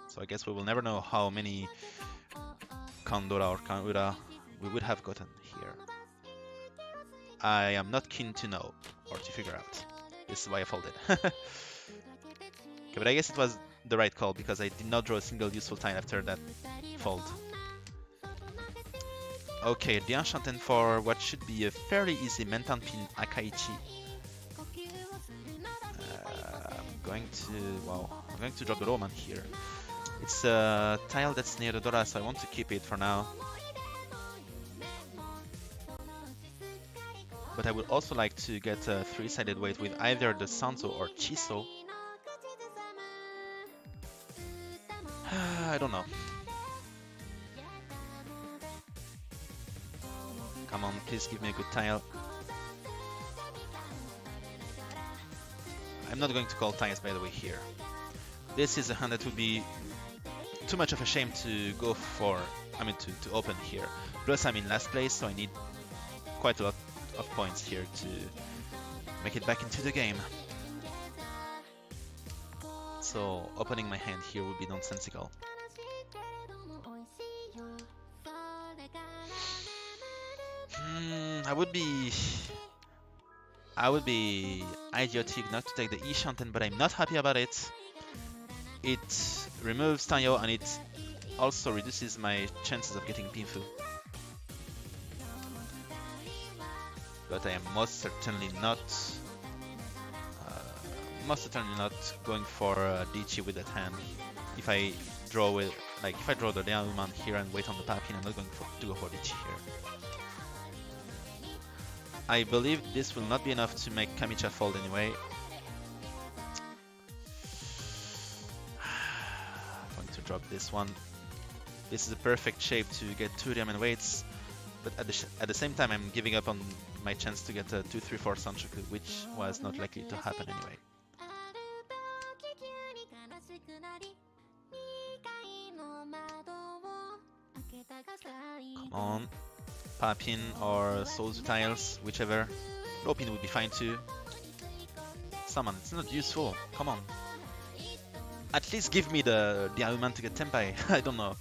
So I guess we will never know how many Kandora or Kanura we would have gotten here. I am not keen to know or to figure out. This is why I folded. Okay, but I guess it was the right call because I did not draw a single useful tile after that fold. Okay, Dianshanten for what should be a fairly easy Mentan Pin Akaichi. I'm going to drop the Roman here. It's a tile that's near the Dora, so I want to keep it for now. But I would also like to get a three-sided weight with either the Sanzo or Chiso. I don't know. Come on, please give me a good tile. I'm not going to call tiles, by the way, here. This is a hand that would be too much of a shame to go for, to open here. Plus I'm in last place, so I need quite a lot of points here to make it back into the game. So opening my hand here would be nonsensical. I would be idiotic not to take the Ishanten, but I'm not happy about it. It removes Tanyo and it also reduces my chances of getting Pinfu. But I am most certainly not going for Dichi with that hand. If I draw the Liaoman here and wait on the Papin, I'm not going to go for Dichi here. I believe this will not be enough to make Kamicha fold anyway. I'm going to drop this one. This is a perfect shape to get 2 Diamond weights, but at the same time I'm giving up on my chance to get a 2-3-4 Sanchoku, which was not likely to happen anyway. Come on. Papin or Soulzu tiles, whichever. Ropin would be fine too. Summon, it's not useful. Come on. At least give me the Diaoman to get Tenpai. I don't know.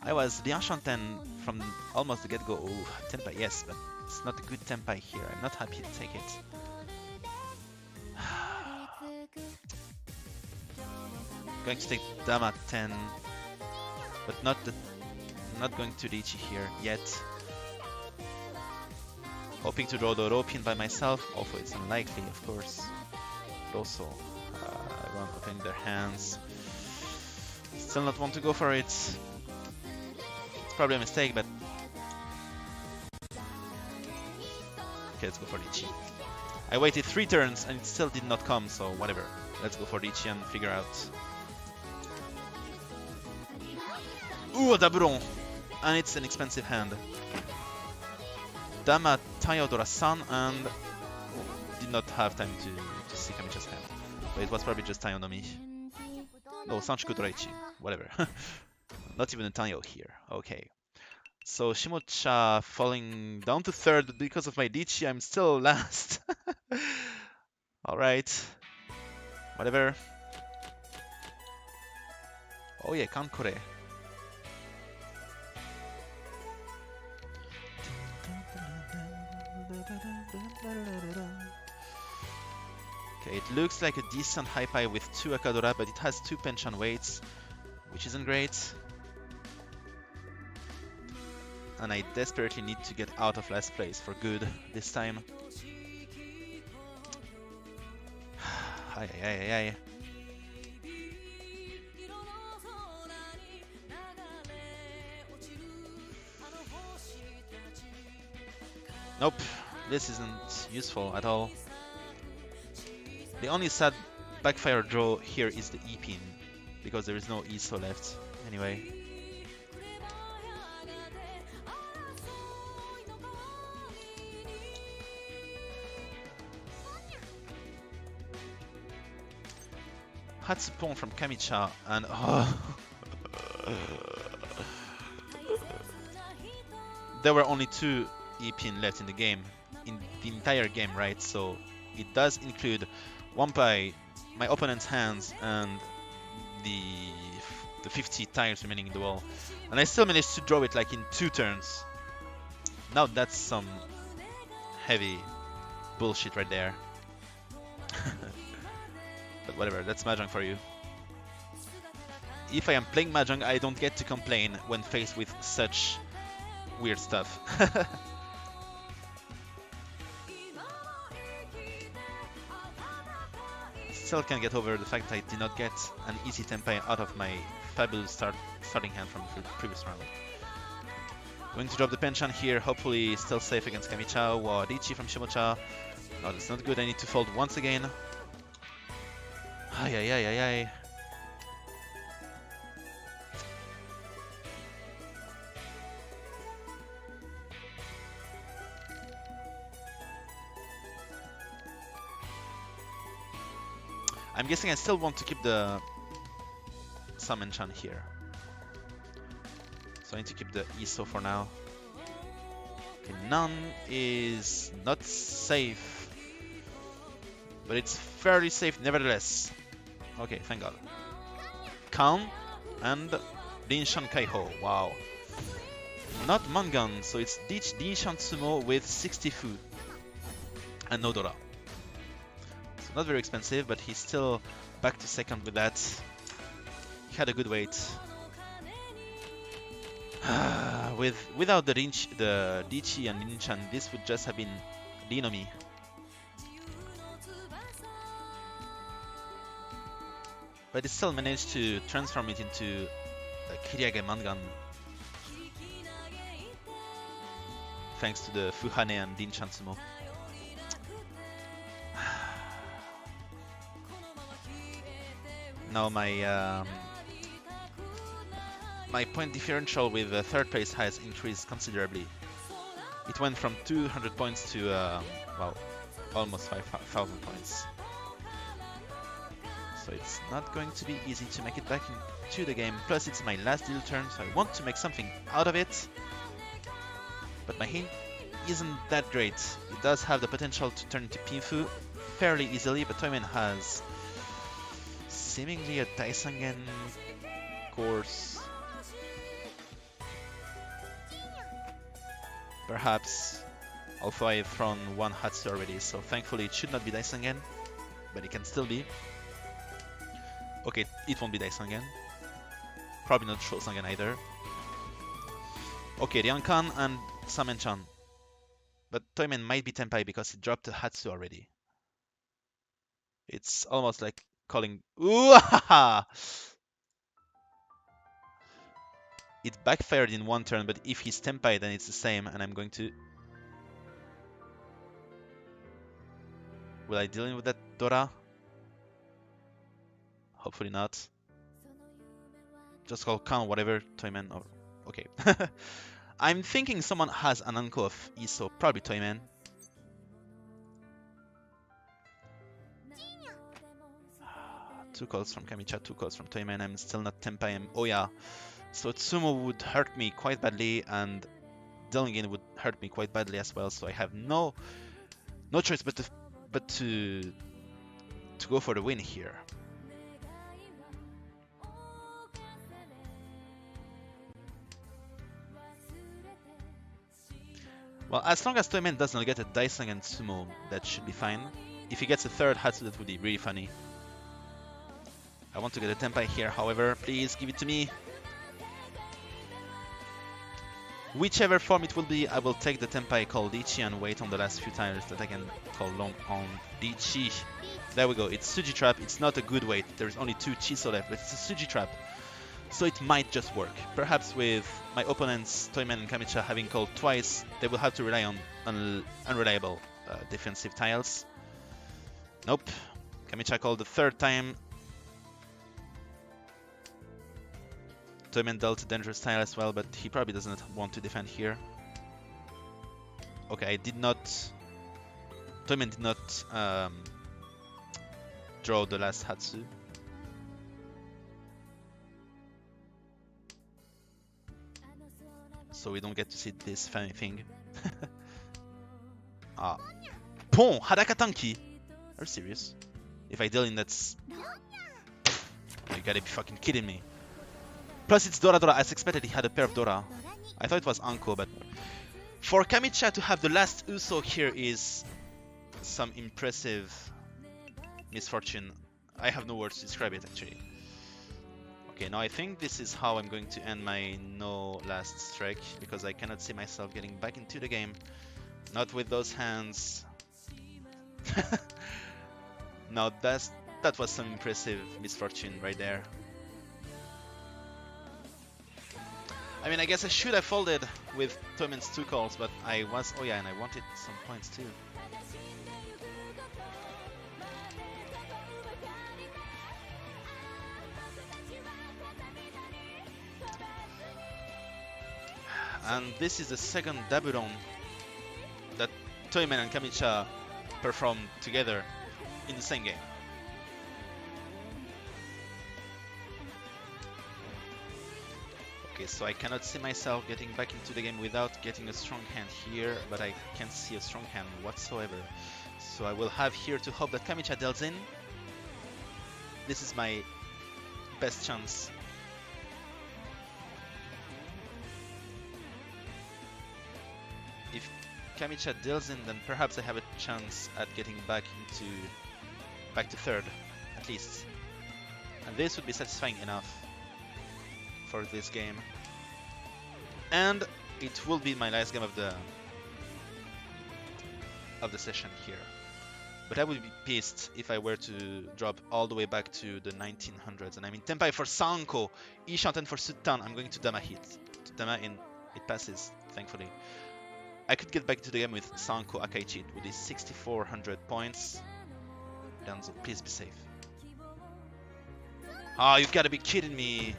I was Lianshanten from almost the get-go. Oh, Tenpai, yes, but it's not a good Tenpai here. I'm not happy to take it. Going to take Dama 10, but not going to Riichi here yet. Hoping to draw the Ropin by myself, although it's unlikely, of course. But also, everyone opening their hands. Still not want to go for it. It's probably a mistake, but... Okay, let's go for Riichi. I waited 3 turns and it still did not come, so whatever. Let's go for Riichi and figure out. Ooh, a Daburon! And it's an expensive hand. Dama Taiyodora-san and did not have time to see Kamicha's hand. But it was probably just Taiyo no Mi. No, Sanchoku Doraichi. Whatever. Not even a Taiyo here. Okay. So Shimocha falling down to 3rd, but because of my Dichi, I'm still last. Alright. Whatever. Oh yeah, Kankore. Okay, it looks like a decent high pie with 2 Akadora, but it has 2 Penchan weights, which isn't great. And I desperately need to get out of last place for good this time. Ay, ay, ay, ay. Nope, this isn't useful at all. The only sad backfire draw here is the E-pin, because there is no ESO left anyway. Hatsupon from Kamicha and there were only 2 E-pin left in the game, in the entire game, right? So it does include one by my opponent's hands and the 50 tiles remaining in the wall, and I still managed to draw it like in 2 turns. Now that's some heavy bullshit right there. But whatever, that's Mahjong for you. If I am playing Mahjong, I don't get to complain when faced with such weird stuff. Still can't get over the fact that I did not get an easy Tenpai out of my fabulous starting hand from the previous round. Going to drop the Penchan here, hopefully still safe against Kamicha. Wow, Riichi from Shimocha. No, that's not good, I need to fold once again. Ay, ay, ay, ay, ay. I'm guessing I still want to keep the Summon-chan here. So I need to keep the ISO for now. Okay, none is not safe, but it's fairly safe nevertheless. Okay, thank God. Kan and Rinshan Kaiho. Wow. not Mangan, so it's Dinshan Sumo with 60 Fu and no Dora. So not very expensive, but he's still back to second with that. He had a good weight. Without the Dichi and Dinshan, this would just have been Dinomi. But he still managed to transform it into a Kiriage Mangan. Thanks to the Fuhane and Dinshan Sumo. Now my point differential with third place has increased considerably. It went from 200 points to well, almost 5,000 points. So it's not going to be easy to make it back into the game. Plus it's my last deal turn, so I want to make something out of it. But my hint isn't that great. It does have the potential to turn into Pinfu fairly easily, but Toyman has seemingly a Daisangen course. Perhaps, although I've thrown one Hatsu already, so thankfully it should not be Daisangen, but it can still be. Okay, it won't be Daisangen. Probably not Shosangen either. Okay, Ryankan and Samenchan. But Toyman might be Tenpai because he dropped the Hatsu already. It's almost like calling... Ooh! It backfired in one turn, but if he's Tenpai then it's the same, and I'm going to... Will I deal with that Dora? Hopefully not. Just call Kan whatever, Toyman, or... Okay. I'm thinking someone has an Anko of Iso, probably Toyman. Two calls from Kamicha, two calls from Toyman. I'm still not Tenpai. Oh yeah. So Tsumo would hurt me quite badly, and dealing in would hurt me quite badly as well. So I have no choice but to go for the win here. Well, as long as Toyman does not get a Daisangen Sumo, that should be fine. If he gets a third Hatsu, that would be really funny. I want to get a Tenpai here, however. Please give it to me. Whichever form it will be, I will take the Tenpai called Dichi and wait on the last few tiles that I can call long on Dichi. There we go. It's Suji Trap. It's not a good weight. There's only 2 Chiso left, but it's a Suji Trap. So it might just work. Perhaps with my opponents, Toyman and Kamicha, having called twice, they will have to rely on unreliable defensive tiles. Nope. Kamicha called the third time. Toyman dealt a dangerous tile as well, but he probably doesn't want to defend here. Okay, Toyman did not draw the last Hatsu. So we don't get to see this funny thing. Ah. Pon! Hadaka Tanki! Are you serious? If I deal in that's... You gotta be fucking kidding me. Plus it's Dora Dora. As expected, he had a pair of Dora. I thought it was Anko, but... For Kamicha to have the last Uso here is... some impressive misfortune. I have no words to describe it, actually. Okay, now I think this is how I'm going to end my no last strike, because I cannot see myself getting back into the game. Not with those hands. No, that was some impressive misfortune right there. I mean, I guess I should have folded with Toyman's 2 calls, but I was... Oh yeah, and I wanted some points too. And this is the second Daburon that Toyman and Kamicha performed together in the same game. Okay, so I cannot see myself getting back into the game without getting a strong hand here, but I can't see a strong hand whatsoever. So I will have here to hope that Kamicha deals in. This is my best chance. If Kamicha deals in, then perhaps I have a chance at getting back to third, at least. And this would be satisfying enough for this game. And it will be my last game of the session here. But I would be pissed if I were to drop all the way back to the 1900s. And I'm in Tenpai for Sanko, Ishanten for Sutan. I'm going to Dama hit. To Dama in, it passes, thankfully. I could get back to the game with Sanko Akaichi with his 6400 points. Danzo, please be safe. Oh, you gotta be kidding me.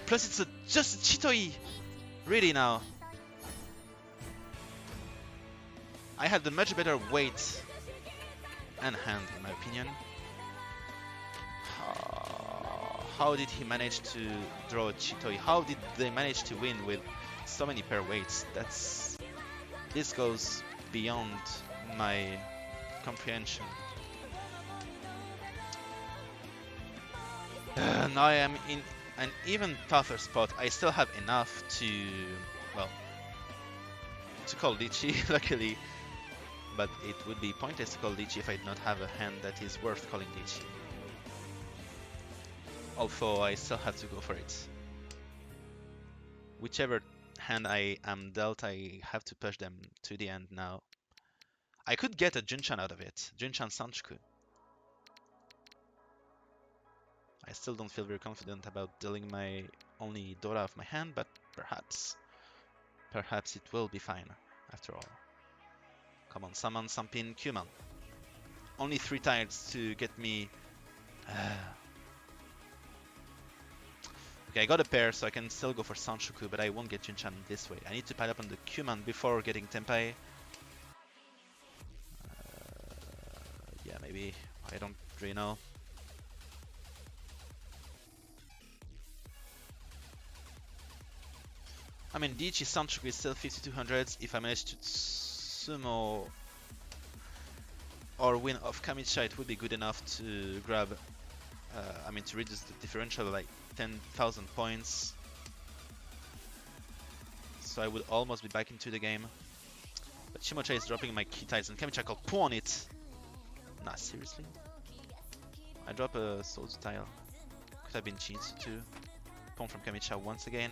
Plus it's just a Chitoi. Really now. I had the much better weight and hand, in my opinion. How did he manage to draw a Chitoi? How did they manage to win with so many pair weights? This goes beyond my comprehension. Now I am in an even tougher spot. I still have enough to, well, to call Lychee, luckily. But it would be pointless to call Lychee if I did not have a hand that is worth calling Lychee. Although I still have to go for it. Whichever hand I am dealt, I have to push them to the end now. I could get a Junchan out of it. Junchan Sanchuku. I still don't feel very confident about dealing my only Dora of my hand, but perhaps it will be fine after all. Come on, summon, Sampin, Qman. Only 3 tiles to get me... Okay, I got a pair, so I can still go for Sanshuku, but I won't get Junchan this way. I need to pile up on the Qman before getting Tenpai. Yeah, maybe. I don't really know. I mean, Diichi Sanshuku is still 5200s. If I manage to sumo or win off Kamicha, it would be good enough to grab, I mean, to reduce the differential like 10,000 points. So I would almost be back into the game. But Shimocha is dropping my key tiles and Kamicha called pawn it. Nah, seriously? I drop a Sozu tile. Could have been Chinsu too. Pawn from Kamicha once again.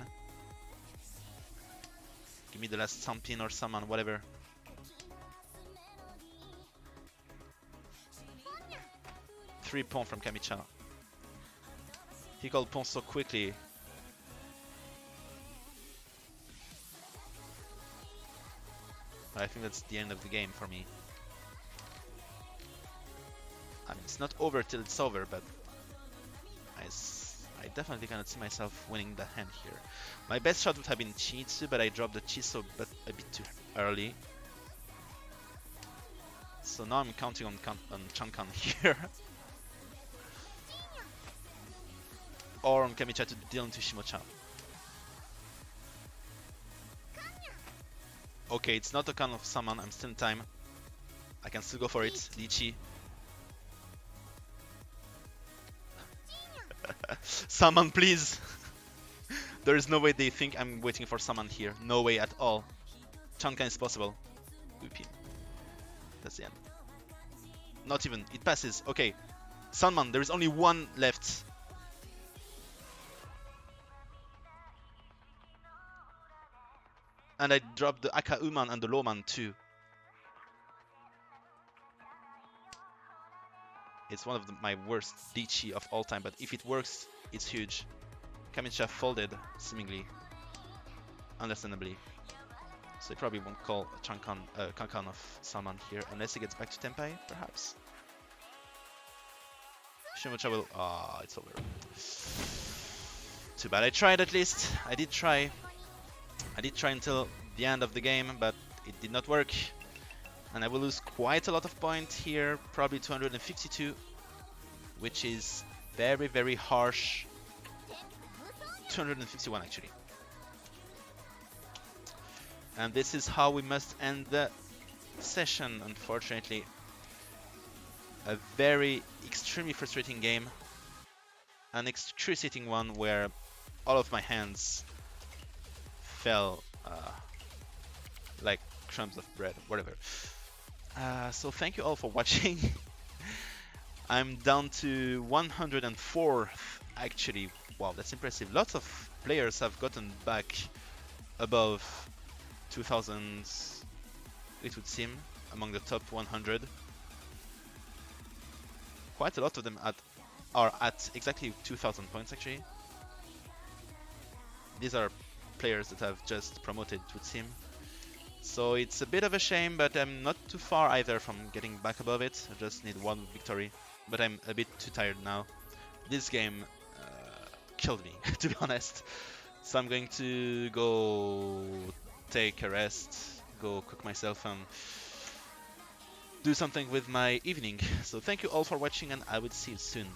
Give me the last Sampin or summon, whatever. Three pawn from Kamicha. He called pawn so quickly. I think that's the end of the game for me. I mean, it's not over till it's over, but I definitely cannot see myself winning the hand here. My best shot would have been Chitsu, but I dropped the Chiso but a bit too early. So now I'm counting on Chankan here. Or on Kamicha to deal into Shimocha. Okay, it's not a kind of summon, I'm still in time. I can still go for it, Lychee. Summon, please! There is no way they think I'm waiting for summon here. No way at all. Chankan is possible. Whip. That's the end. Not even. It passes. Okay. Sunman, there is only one left. And I dropped the Aka Uman and the Lowman too. It's one of my worst Diichi of all time, but if it works, it's huge. Kamicha folded, seemingly. Understandably. So he probably won't call a Kankan of Salman here, unless he gets back to Tenpai, perhaps. Shimocha will... Ah, it's over. Too bad. I tried at least. I did try. I did try until the end of the game, but it did not work. And I will lose quite a lot of points here, probably 252, which is very, very harsh. 251 actually. And this is how we must end the session, unfortunately. A very extremely frustrating game. An excruciating one where all of my hands fell like crumbs of bread, whatever. So thank you all for watching. I'm down to 104th actually. Wow, that's impressive. Lots of players have gotten back above 2000, it would seem, among the top 100. Quite a lot of them are at exactly 2000 points actually. These are players that have just promoted, it would seem. So it's a bit of a shame, but I'm not too far either from getting back above it. I just need one victory, but I'm a bit too tired now. This game killed me, to be honest. So I'm going to go take a rest, go cook myself and do something with my evening. So thank you all for watching, and I will see you soon.